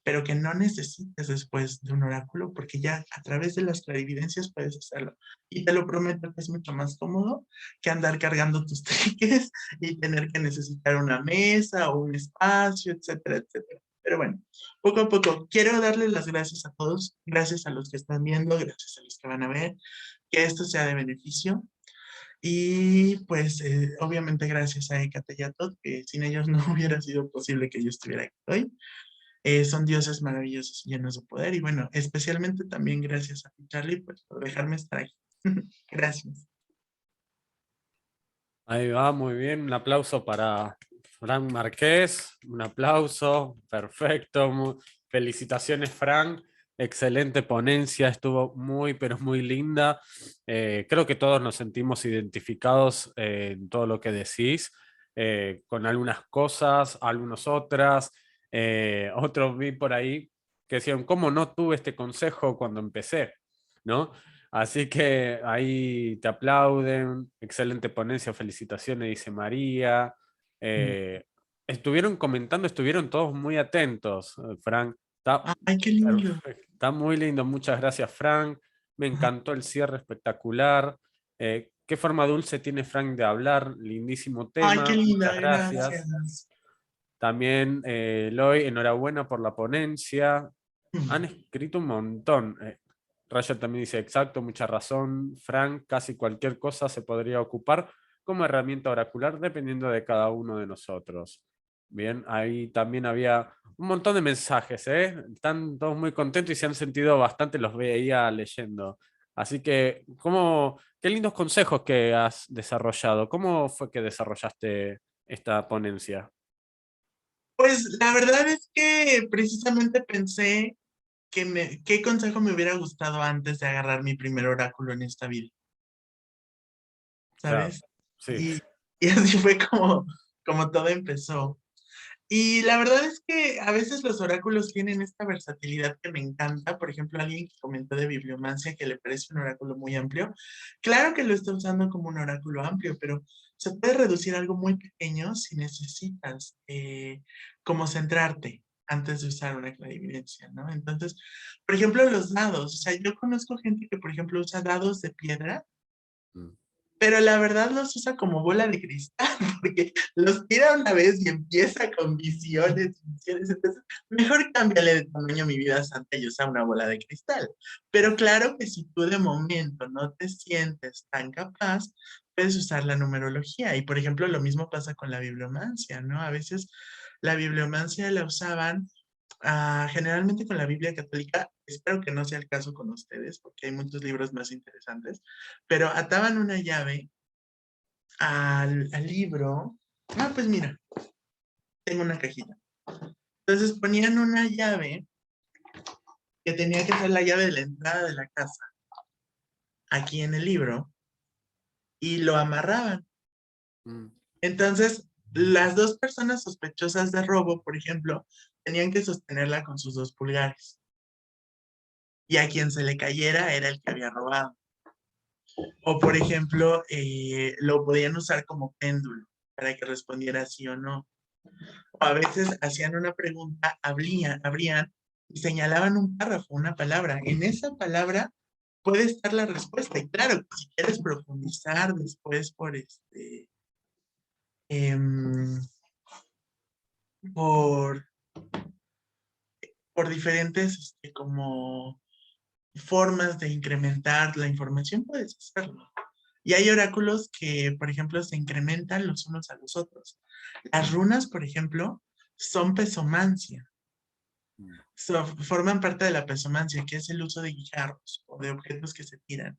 pero que no necesites después de un oráculo, porque ya a través de las clarividencias puedes hacerlo. Y te lo prometo que es mucho más cómodo que andar cargando tus triques y tener que necesitar una mesa o un espacio, etcétera, etcétera. Pero bueno, poco a poco, quiero darles las gracias a todos, gracias a los que están viendo, gracias a los que van a ver, que esto sea de beneficio. Y pues obviamente gracias a Hécate y a Tot, que sin ellos no hubiera sido posible que yo estuviera aquí hoy. Son dioses maravillosos llenos de poder y bueno, especialmente también gracias a ti, Charlie, pues, por dejarme estar aquí. Gracias. Ahí va, muy bien. Un aplauso para Fran Márquez. Un aplauso. Perfecto. Felicitaciones, Fran. Excelente ponencia. Estuvo muy, pero muy linda. Creo que todos nos sentimos identificados en todo lo que decís, con algunas cosas, algunas otras. Otros vi por ahí que decían, ¿cómo no tuve este consejo cuando empecé? ¿No? Así que ahí te aplauden, excelente ponencia, felicitaciones, dice María. Eh, Estuvieron comentando, estuvieron todos muy atentos, Frank. Está Ay, qué lindo. perfecto, está muy lindo, muchas gracias, Frank. Me encantó el cierre espectacular. Qué forma dulce tiene Frank de hablar, lindísimo Ay, qué tema, linda, muchas gracias. gracias. También, Eloy, enhorabuena por la ponencia. Han escrito un montón. Raya también dice, exacto, mucha razón, Frank, casi cualquier cosa se podría ocupar como herramienta oracular dependiendo de cada uno de nosotros. Bien, ahí también había un montón de mensajes, ¿eh? Están todos muy contentos y se han sentido bastante, los veía leyendo. Así que, qué lindos consejos que has desarrollado. ¿Cómo fue que desarrollaste esta ponencia? Pues la verdad es que precisamente pensé qué consejo me hubiera gustado antes de agarrar mi primer oráculo en esta vida, Claro, ¿sabes? sí. Y así fue como todo empezó. Y la verdad es que a veces los oráculos tienen esta versatilidad que me encanta. Por ejemplo, alguien que comentó de bibliomancia que le parece un oráculo muy amplio. Claro que lo está usando como un oráculo amplio, pero se puede reducir a algo muy pequeño si necesitas como centrarte antes de usar una clarividencia, ¿no? Entonces, por ejemplo, los dados. O sea, yo conozco gente que, por ejemplo, usa dados de piedra, Mm. pero la verdad los usa como bola de cristal, porque los tira una vez y empieza con visiones, visiones. Entonces, mejor cámbiale de tamaño mi vida santa y usa una bola de cristal. Pero claro que si tú de momento no te sientes tan capaz, puedes usar la numerología. Y por ejemplo, lo mismo pasa con la bibliomancia, ¿no? A veces la bibliomancia la usaban generalmente con la Biblia católica. Espero que no sea el caso con ustedes, porque hay muchos libros más interesantes, pero ataban una llave al libro. Ah, pues mira, tengo una cajita. Entonces ponían una llave que tenía que ser la llave de la entrada de la casa, aquí en el libro, y lo amarraban. Mm. Entonces, las dos personas sospechosas de robo, por ejemplo, tenían que sostenerla con sus dos pulgares. Y a quien se le cayera era el que había robado. O, por ejemplo, lo podían usar como péndulo para que respondiera sí o no. O a veces hacían una pregunta, abrían y señalaban un párrafo, una palabra. En esa palabra puede estar la respuesta. Y claro, si quieres profundizar después em, por, por diferentes como formas de incrementar la información, puedes hacerlo. Y hay oráculos que, por ejemplo, se incrementan los unos a los otros. Las runas, por ejemplo, son pesomancia. Mm. Forman parte de la pesomancia, que es el uso de guijarros o de objetos que se tiran,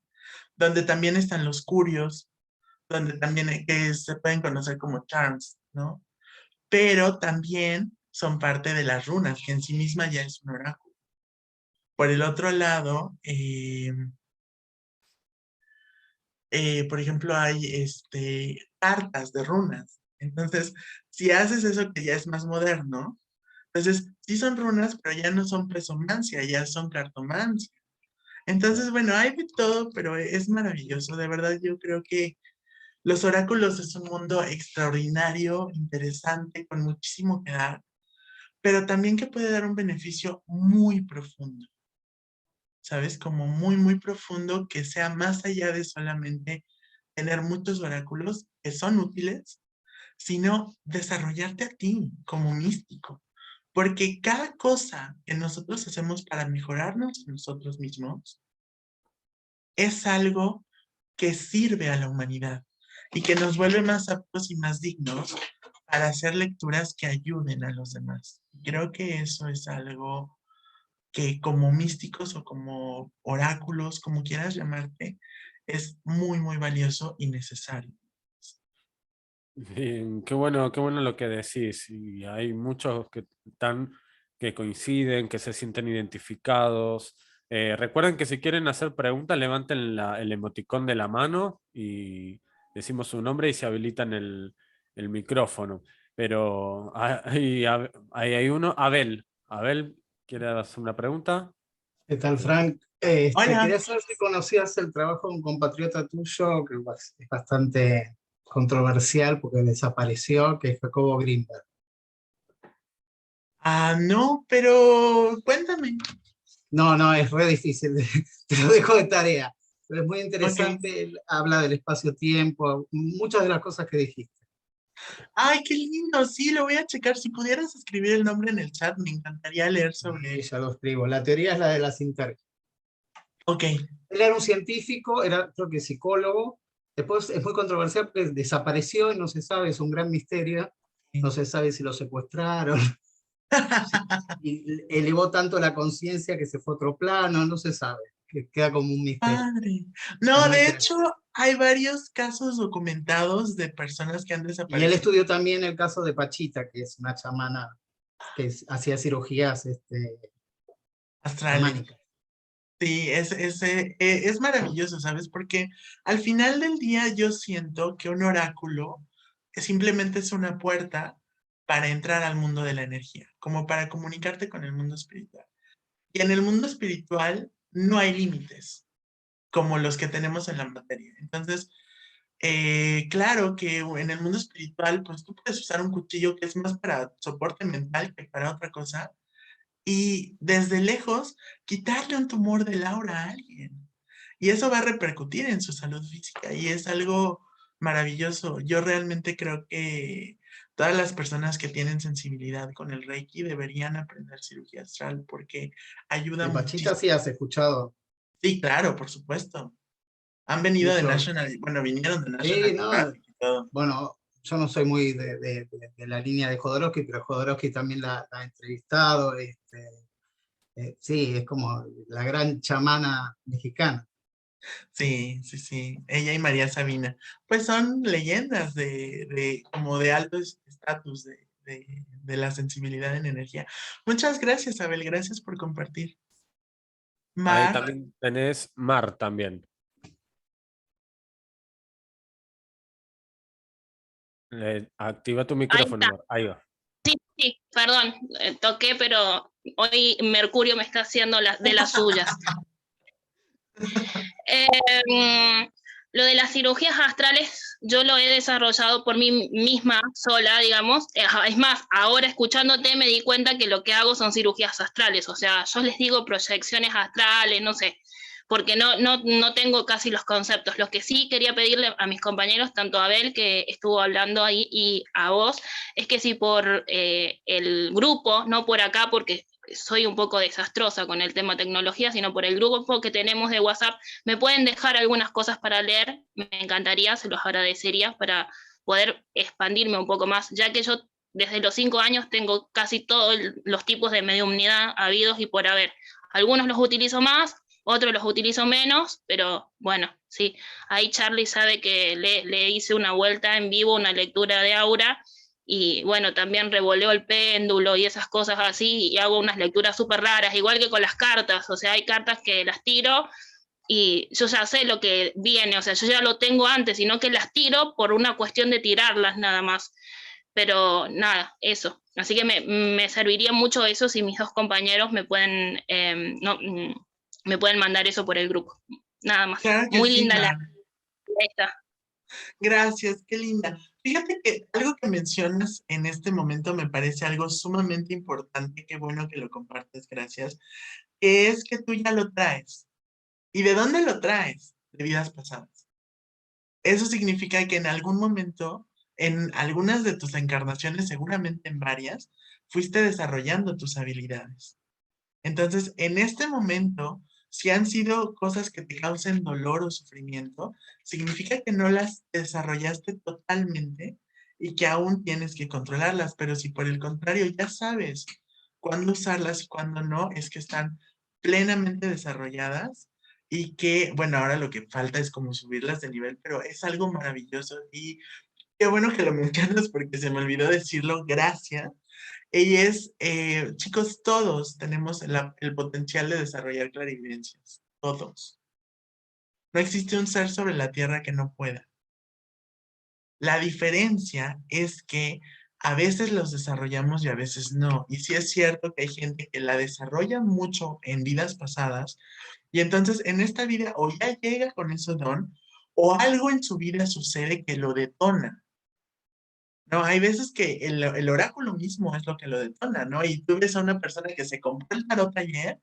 donde también están los curios, donde también que se pueden conocer como charms, ¿no? Pero también son parte de las runas, que en sí misma ya es un oráculo. Por el otro lado, por ejemplo, hay cartas de runas. Entonces, si haces eso que ya es más moderno, entonces sí son runas, pero ya no son presomancia, ya son cartomancia. Entonces, bueno, hay de todo, pero es maravilloso. De verdad, yo creo que los oráculos es un mundo extraordinario, interesante, con muchísimo que dar, pero también que puede dar un beneficio muy profundo, ¿sabes? Como muy, muy profundo, que sea más allá de solamente tener muchos oráculos que son útiles, sino desarrollarte a ti como místico. Porque cada cosa que nosotros hacemos para mejorarnos nosotros mismos es algo que sirve a la humanidad y que nos vuelve más aptos y más dignos para hacer lecturas que ayuden a los demás. Creo que eso es algo que como místicos o como oráculos, como quieras llamarte, es muy, muy valioso y necesario. Bien, qué bueno lo que decís. Y hay muchos que están, que coinciden, que se sienten identificados. Recuerden que si quieren hacer preguntas, levanten el emoticón de la mano y decimos su nombre y se habilitan el micrófono. Pero ahí hay uno, Abel. Abel, ¿quiere hacer una pregunta? ¿Qué tal, Frank? Hola. Quería saber si conocías el trabajo de un compatriota tuyo que es bastante controversial porque desapareció, que es Jacobo Grinberg. Ah, no, pero cuéntame. No, no, es re difícil, te lo dejo de tarea. Pero es muy Ok. interesante, él habla del espacio-tiempo, muchas de las cosas que dijiste. Ay, qué lindo. Sí, lo voy a checar. Si pudieras escribir el nombre en el chat, me encantaría leer sobre Y él. ya lo escribo. La teoría es la de las internas. Ok. Él era un científico, era creo que psicólogo. Después es muy controversial porque desapareció y no se sabe, es un gran misterio. No se sabe si lo secuestraron, y elevó tanto la conciencia que se fue a otro plano, no se sabe, que queda como un misterio. Padre. Es No, muy de hecho, interesante. hay varios casos documentados de personas que han Y él desaparecido estudió también el caso de Pachita, que es una chamana que hacía cirugías astrales. chamánicas. Sí, es maravilloso, ¿sabes? Porque al final del día yo siento que un oráculo simplemente es una puerta para entrar al mundo de la energía, como para comunicarte con el mundo espiritual. Y en el mundo espiritual no hay límites como los que tenemos en la materia. Entonces, claro que en el mundo espiritual, pues tú puedes usar un cuchillo que es más para soporte mental que para otra cosa, y desde lejos quitarle un tumor del aura a alguien. Y eso va a repercutir en su salud física y es algo maravilloso. Yo realmente creo que todas las personas que tienen sensibilidad con el Reiki deberían aprender cirugía astral porque ayuda De Pachita muchísimo. sí has escuchado Sí, claro, por supuesto. Han venido de mucho. National, bueno, vinieron de Sí, National no, Geographic y todo. bueno, yo no soy muy de la línea de Jodorowsky, pero Jodorowsky también la ha entrevistado. Sí, es como la gran chamana mexicana. Sí, sí, sí. Ella y María Sabina. Pues son leyendas como de alto estatus de la sensibilidad en energía. Muchas gracias, Abel. Gracias por compartir. Ahí Mar, también tenés Mar también. Activa tu Ahí micrófono, está. Mar. Ahí va. Sí, sí, perdón, toqué, pero hoy Mercurio me está haciendo de las suyas. Eh, lo de las cirugías astrales, yo lo he desarrollado por mí misma, sola, digamos. Es más, ahora escuchándote me di cuenta que lo que hago son cirugías astrales. O sea, yo les digo proyecciones astrales, no sé, porque no tengo casi los conceptos. Lo que sí quería pedirle a mis compañeros, tanto a Abel, que estuvo hablando ahí, y a vos, es que si por el grupo, no por acá, porque soy un poco desastrosa con el tema tecnología, sino por el grupo que tenemos de WhatsApp, me pueden dejar algunas cosas para leer, me encantaría, se los agradecería para poder expandirme un poco más, ya que yo desde los 5 años tengo casi todos los tipos de mediumnidad habidos y por haber. Algunos los utilizo más, otros los utilizo menos, pero bueno, sí, ahí Charlie sabe que le hice una vuelta en vivo, una lectura de aura, y bueno, también revoleo el péndulo y esas cosas así, y hago unas lecturas súper raras, igual que con las cartas. O sea, hay cartas que las tiro y yo ya sé lo que viene, o sea, yo ya lo tengo antes, sino que las tiro por una cuestión de tirarlas nada más. Pero nada, eso. Así que me serviría mucho eso si mis dos compañeros me pueden, me pueden mandar eso por el grupo. Nada más. Claro que Muy sí, linda la Mar. esta. Gracias, qué linda. Fíjate que algo que mencionas en este momento me parece algo sumamente importante, qué bueno que lo compartes, gracias, que es que tú ya lo traes. ¿Y de dónde lo traes? De vidas pasadas. Eso significa que en algún momento, en algunas de tus encarnaciones, seguramente en varias, fuiste desarrollando tus habilidades. Entonces, en este momento, si han sido cosas que te causen dolor o sufrimiento, significa que no las desarrollaste totalmente y que aún tienes que controlarlas, pero si por el contrario ya sabes cuándo usarlas y cuándo no, es que están plenamente desarrolladas y que, bueno, ahora lo que falta es como subirlas de nivel, pero es algo maravilloso y qué bueno que lo mencionas porque se me olvidó decirlo, gracias. Ella es, chicos, todos tenemos el potencial de desarrollar clarividencias, todos. No existe un ser sobre la tierra que no pueda. La diferencia es que a veces los desarrollamos y a veces no. Y sí es cierto que hay gente que la desarrolla mucho en vidas pasadas y entonces en esta vida o ya llega con ese don o algo en su vida sucede que lo detona. No, hay veces que el oráculo mismo es lo que lo detona, ¿no? Y tú ves a una persona que se compró el tarot ayer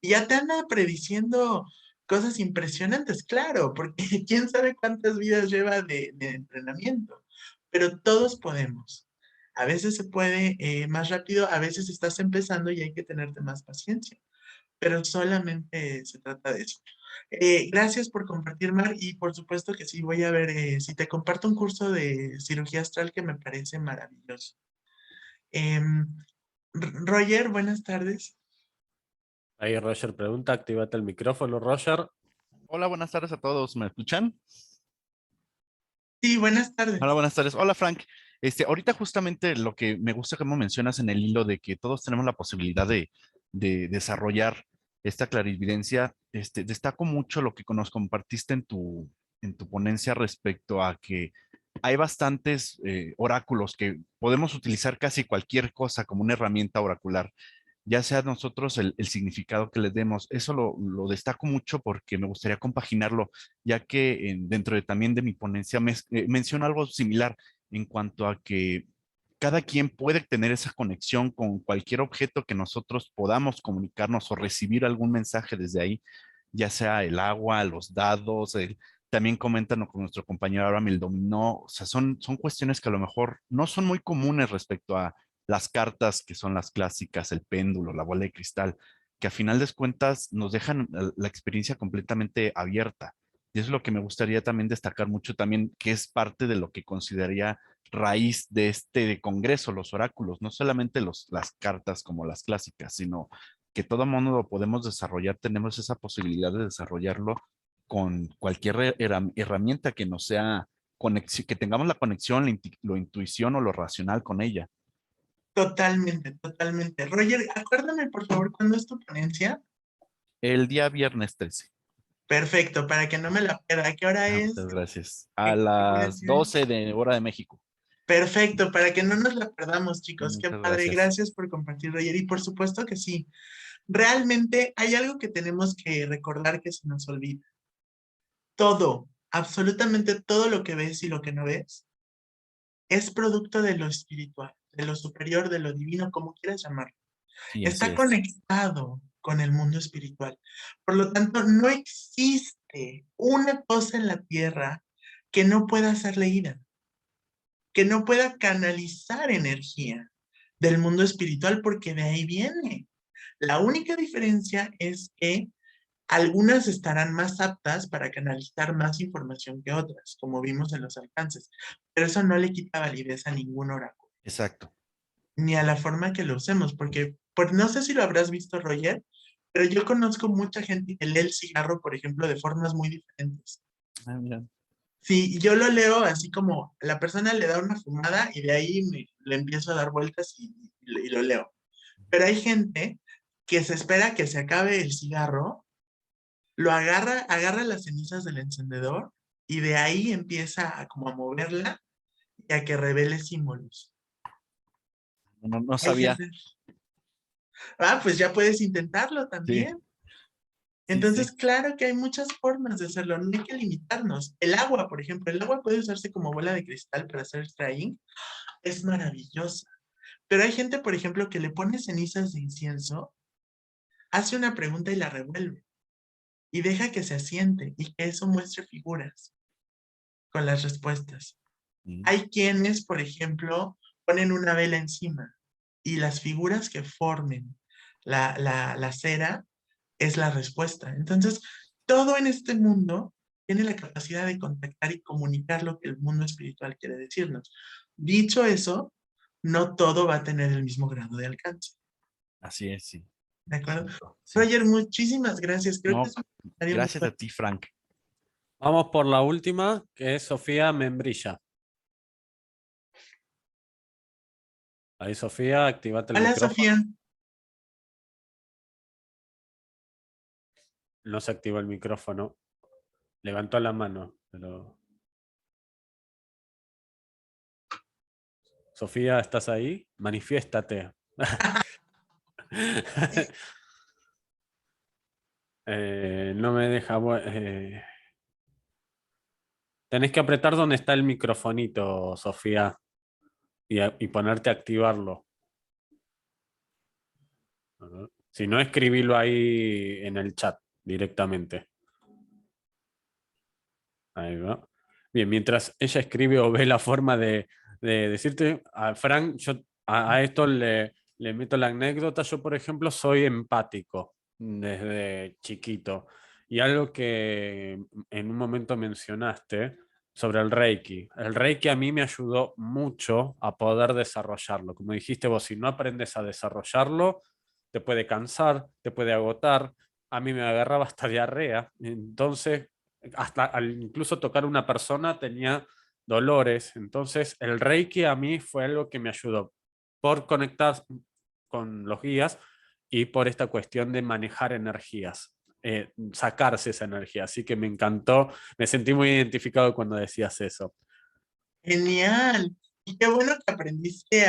y ya te anda prediciendo cosas impresionantes, claro, porque quién sabe cuántas vidas lleva de entrenamiento, pero todos podemos. A veces se puede más rápido, a veces estás empezando y hay que tenerte más paciencia, pero solamente se trata de eso. Gracias por compartir, Mar, y por supuesto que sí, voy a ver si te comparto un curso de cirugía astral que me parece maravilloso. Em, Roger, buenas tardes. Ahí Roger pregunta, actívate el micrófono, Roger. Hola, buenas tardes a todos. ¿Me escuchan? Sí, buenas Hola, tardes. buenas tardes. Hola, Frank. Ahorita justamente lo que me gusta como mencionas en el hilo de que todos tenemos la posibilidad de desarrollar esta clarividencia, destaco mucho lo que nos compartiste en tu ponencia respecto a que hay bastantes oráculos que podemos utilizar casi cualquier cosa como una herramienta oracular, ya sea nosotros el significado que le demos. Eso lo destaco mucho porque me gustaría compaginarlo, ya que dentro de también de mi ponencia menciono algo similar en cuanto a que cada quien puede tener esa conexión con cualquier objeto que nosotros podamos comunicarnos o recibir algún mensaje desde ahí, ya sea el agua, los dados, también comentan con nuestro compañero Abraham el dominó, o sea, son cuestiones que a lo mejor no son muy comunes respecto a las cartas que son las clásicas, el péndulo, la bola de cristal, que a final de cuentas nos dejan la experiencia completamente abierta. Y eso es lo que me gustaría también destacar mucho también, que es parte de lo que consideraría raíz de este congreso, los oráculos, no solamente las cartas como las clásicas, sino que todo mundo lo podemos desarrollar, tenemos esa posibilidad de desarrollarlo con cualquier herramienta que nos sea conexión, que tengamos la conexión, la intuición o lo racional con ella. Totalmente, totalmente. Roger, acuérdame por favor cuándo es tu ponencia. El día viernes 13. Perfecto, para que no me la pierda. ¿A qué hora es? Muchas gracias. A ¿Qué las ponencia es? 12 de hora de México. Perfecto, para que no nos la perdamos, chicos. Qué Muchas padre. gracias. Gracias por compartir, Roger. Y por supuesto que sí. Realmente hay algo que tenemos que recordar que se nos olvida. Todo, absolutamente todo lo que ves y lo que no ves, es producto de lo espiritual, de lo superior, de lo divino, como quieras llamarlo. Sí, así Está es. conectado con el mundo espiritual. Por lo tanto, no existe una cosa en la tierra que no pueda ser leída, que no pueda canalizar energía del mundo espiritual, porque de ahí viene. La única diferencia es que algunas estarán más aptas para canalizar más información que otras, como vimos en los alcances, pero eso no le quita validez a ningún oráculo, Exacto. ni a la forma que lo usemos, porque pues, no sé si lo habrás visto, Roger, pero yo conozco mucha gente que lee el cigarro, por ejemplo, de formas muy diferentes. Ah, mira. Sí, yo lo leo así como la persona le da una fumada y de ahí le empiezo a dar vueltas y lo leo. Pero hay gente que se espera que se acabe el cigarro lo agarra las cenizas del encendedor y de ahí empieza a como a moverla y a que revele símbolos. No Hay sabía. gente, pues ya puedes intentarlo Sí, también. sí, Entonces, sí. claro que hay muchas formas de hacerlo, no hay que limitarnos. El agua, por ejemplo, el agua puede usarse como bola de cristal para hacer spraying, es maravillosa. Pero hay gente, por ejemplo, que le pone cenizas de incienso, hace una pregunta y la revuelve, y deja que se asiente y que eso muestre figuras con las respuestas. Mm. Hay quienes, por ejemplo, ponen una vela encima y las figuras que formen la cera es la respuesta. Entonces, todo en este mundo tiene la capacidad de contactar y comunicar lo que el mundo espiritual quiere decirnos. Dicho eso, no todo va a tener el mismo grado de alcance. Así es, sí. ¿De acuerdo? Cierto, sí. Roger, muchísimas gracias. Creo que No, es un comentario muy gracias a fuerte. ti, Frank. Vamos por la última, que es Sofía Membrilla. Ahí, Sofía, activate el Hola, micrófono. Sofía. No se activó el micrófono. Levantó la mano, pero... Sofía, ¿estás ahí? Manifiéstate. No me deja... Tenés que apretar donde está el microfonito, Sofía, y ponerte a activarlo. Ajá. Si no, escribilo ahí en el chat directamente. Ahí va. Bien, mientras ella escribe o ve la forma de decirte, a Frank, yo a esto le meto la anécdota. Yo, por ejemplo, soy empático desde chiquito. Y algo que en un momento mencionaste sobre el Reiki. El Reiki a mí me ayudó mucho a poder desarrollarlo. Como dijiste vos, si no aprendes a desarrollarlo, te puede cansar, te puede agotar. A mí me agarraba hasta diarrea. Entonces, hasta al incluso tocar una persona tenía dolores. Entonces, el Reiki a mí fue algo que me ayudó por conectar con los guías y por esta cuestión de manejar energías, sacarse esa energía. Así que me encantó, me sentí muy identificado cuando decías eso. Genial. Y qué bueno que aprendiste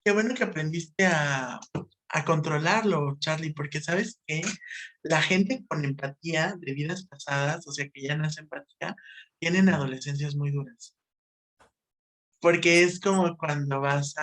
qué bueno que aprendiste a controlarlo, Charlie, porque sabes que la gente con empatía de vidas pasadas, o sea, que ya nace empatía, tienen adolescencias muy duras. Porque es como cuando vas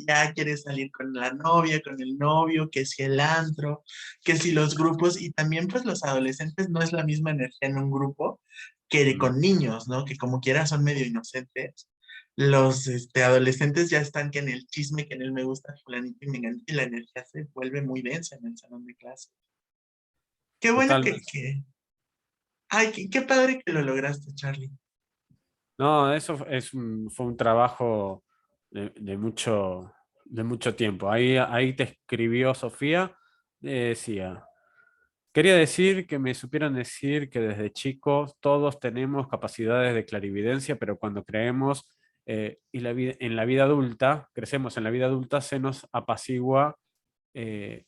ya quieres salir con la novia, con el novio, que si el antro, que si los grupos, y también pues los adolescentes no es la misma energía en un grupo que Mm. con niños, ¿no? Que como quiera son medio inocentes. Los adolescentes ya están que en el chisme, que en el me gusta fulanito y menganito, y la energía se vuelve muy densa en el salón de clase. Qué bueno Totalmente. ay, qué padre que lo lograste, Charlie. No, eso fue un trabajo de mucho tiempo. Ahí te escribió Sofía, decía, quería decir que me supieran decir que desde chicos todos tenemos capacidades de clarividencia, pero cuando creemos en la vida adulta, crecemos en la vida adulta, se nos apacigua eh,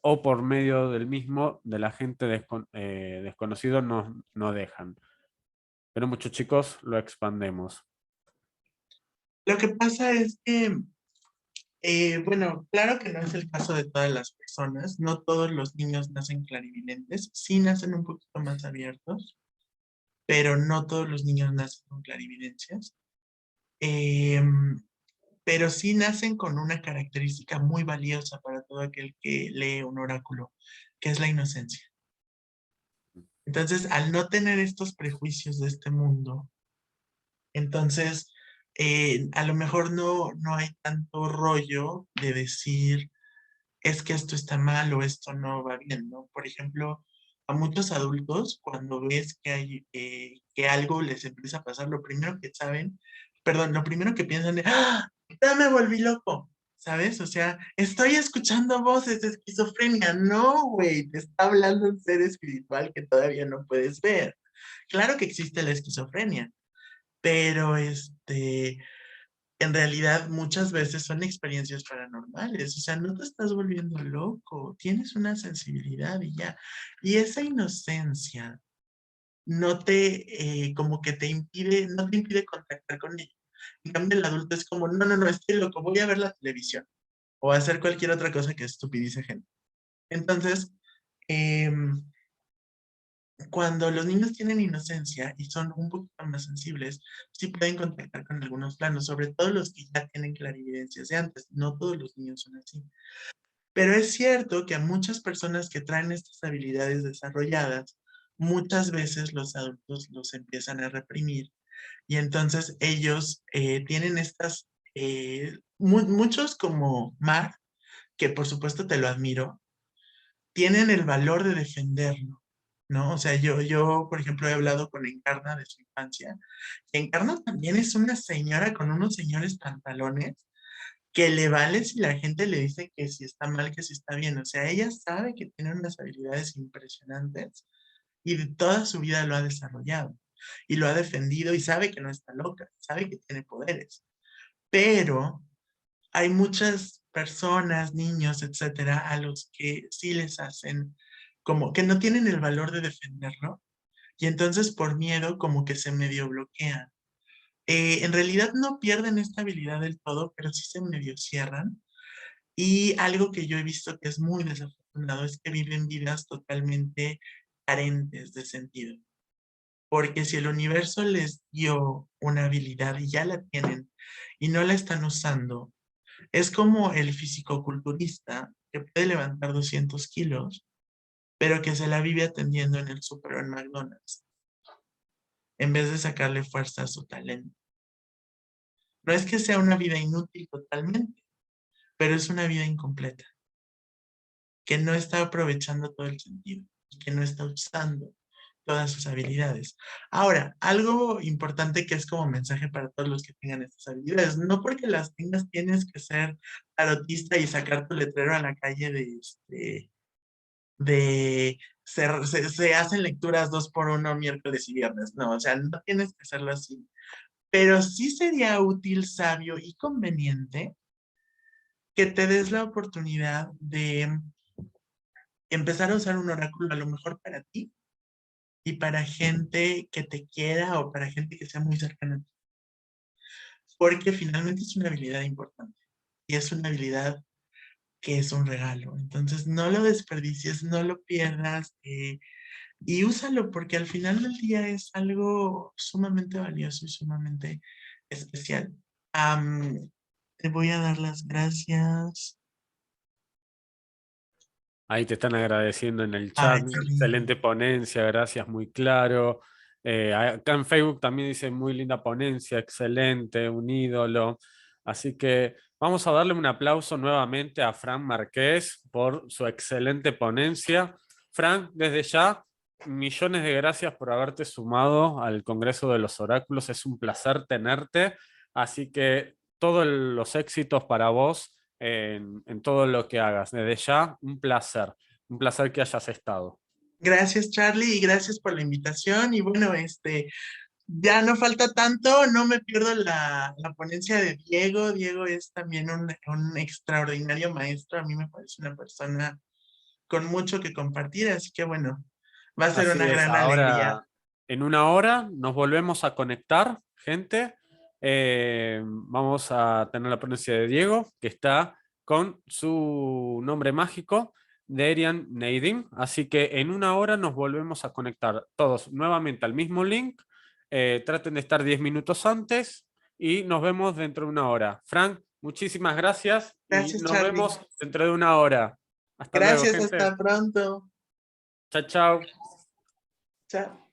o por medio del mismo, de la gente desconocido nos dejan. Pero muchos chicos lo expandemos. Lo que pasa es que bueno, claro que no es el caso de todas las personas, no todos los niños nacen clarividentes, sí nacen un poquito más abiertos, pero no todos los niños nacen con clarividencias. Em, pero sí nacen con una característica muy valiosa para todo aquel que lee un oráculo, que es la inocencia. Entonces, al no tener estos prejuicios de este mundo, entonces a lo mejor no hay tanto rollo de decir es que esto está mal o esto no va bien, ¿no? Por ejemplo, a muchos adultos, cuando ves que algo les empieza a pasar, lo primero que saben, perdón, lo primero que piensan es, ¡ah! Ya me volví loco, ¿sabes? O sea, estoy escuchando voces de esquizofrenia. No, güey, te está hablando un ser espiritual que todavía no puedes ver. Claro que existe la esquizofrenia, pero en realidad muchas veces son experiencias paranormales, o sea, no te estás volviendo loco, tienes una sensibilidad y ya. Y esa inocencia no te, como que te impide, no te impide contactar con ellos. En cambio, el adulto es como, no, no, no, estoy loco, voy a ver la televisión o hacer cualquier otra cosa que estupidice gente. Entonces, em, cuando los niños tienen inocencia y son un poquito más sensibles, sí pueden contactar con algunos planos, sobre todo los que ya tienen clarividencias de antes. No todos los niños son así. Pero es cierto que a muchas personas que traen estas habilidades desarrolladas, muchas veces los adultos los empiezan a reprimir y entonces ellos tienen estas, muchos como Mar, que por supuesto te lo admiro, tienen el valor de defenderlo, ¿no? O sea, yo, por ejemplo, he hablado con Encarna de su infancia. Encarna también es una señora con unos señores pantalones que le vale si la gente le dice que si está mal, que si está bien. O sea, ella sabe que tiene unas habilidades impresionantes y de toda su vida lo ha desarrollado y lo ha defendido y sabe que no está loca, sabe que tiene poderes. Pero hay muchas personas, niños, etcétera, a los que sí les hacen como que no tienen el valor de defenderlo y entonces por miedo como que se medio bloquean. En realidad no pierden esta habilidad del todo, pero sí se medio cierran. Y algo que yo he visto que es muy desafortunado es que viven vidas totalmente carentes de sentido. Porque si el universo les dio una habilidad y ya la tienen y no la están usando, es como el fisicoculturista que puede levantar 200 kilos, pero que se la vive atendiendo en el súper o en McDonald's, en vez de sacarle fuerza a su talento. No es que sea una vida inútil totalmente, pero es una vida incompleta, que no está aprovechando todo el sentido y que no está usando todas sus habilidades. Ahora, algo importante que es como mensaje para todos los que tengan estas habilidades, no porque las tengas tienes que ser tarotista y sacar tu letrero a la calle de se hacen lecturas 2x1 miércoles y viernes, no, o sea, no tienes que hacerlo así, pero sí sería útil, sabio y conveniente que te des la oportunidad de empezar a usar un oráculo a lo mejor para ti y para gente que te quiera o para gente que sea muy cercana a ti. Porque finalmente es una habilidad importante y es una habilidad que es un regalo. Entonces no lo desperdicies, no lo pierdas y úsalo porque al final del día es algo sumamente valioso y sumamente especial. Te voy a dar las gracias. Ahí te están agradeciendo en el Ay, chat. qué lindo. Excelente ponencia, gracias, muy claro. Acá en Facebook también dice muy linda ponencia, excelente, un ídolo. Así que vamos a darle un aplauso nuevamente a Fran Marqués por su excelente ponencia. Fran, desde ya, millones de gracias por haberte sumado al Congreso de los Oráculos. Es un placer tenerte. Así que todos los éxitos para vos en todo lo que hagas. Desde ya, un placer que hayas estado. Gracias, Charlie, y gracias por la invitación. Y bueno, ya no falta tanto, no me pierdo la ponencia de Diego. Diego es también un extraordinario maestro. A mí me parece una persona con mucho que compartir, así que bueno, va a ser Así una es, gran alegría. ahora en una hora nos volvemos a conectar, gente. Vamos a tener la ponencia de Diego, que está con su nombre mágico, Derian Neidim. Así que en una hora nos volvemos a conectar todos nuevamente al mismo link. Traten de estar 10 minutos antes y nos vemos dentro de una hora. Frank, muchísimas gracias y Gracias, nos Charlie. vemos dentro de una hora. Hasta luego, Gracias, gente. hasta pronto. Chao, chao. Chao.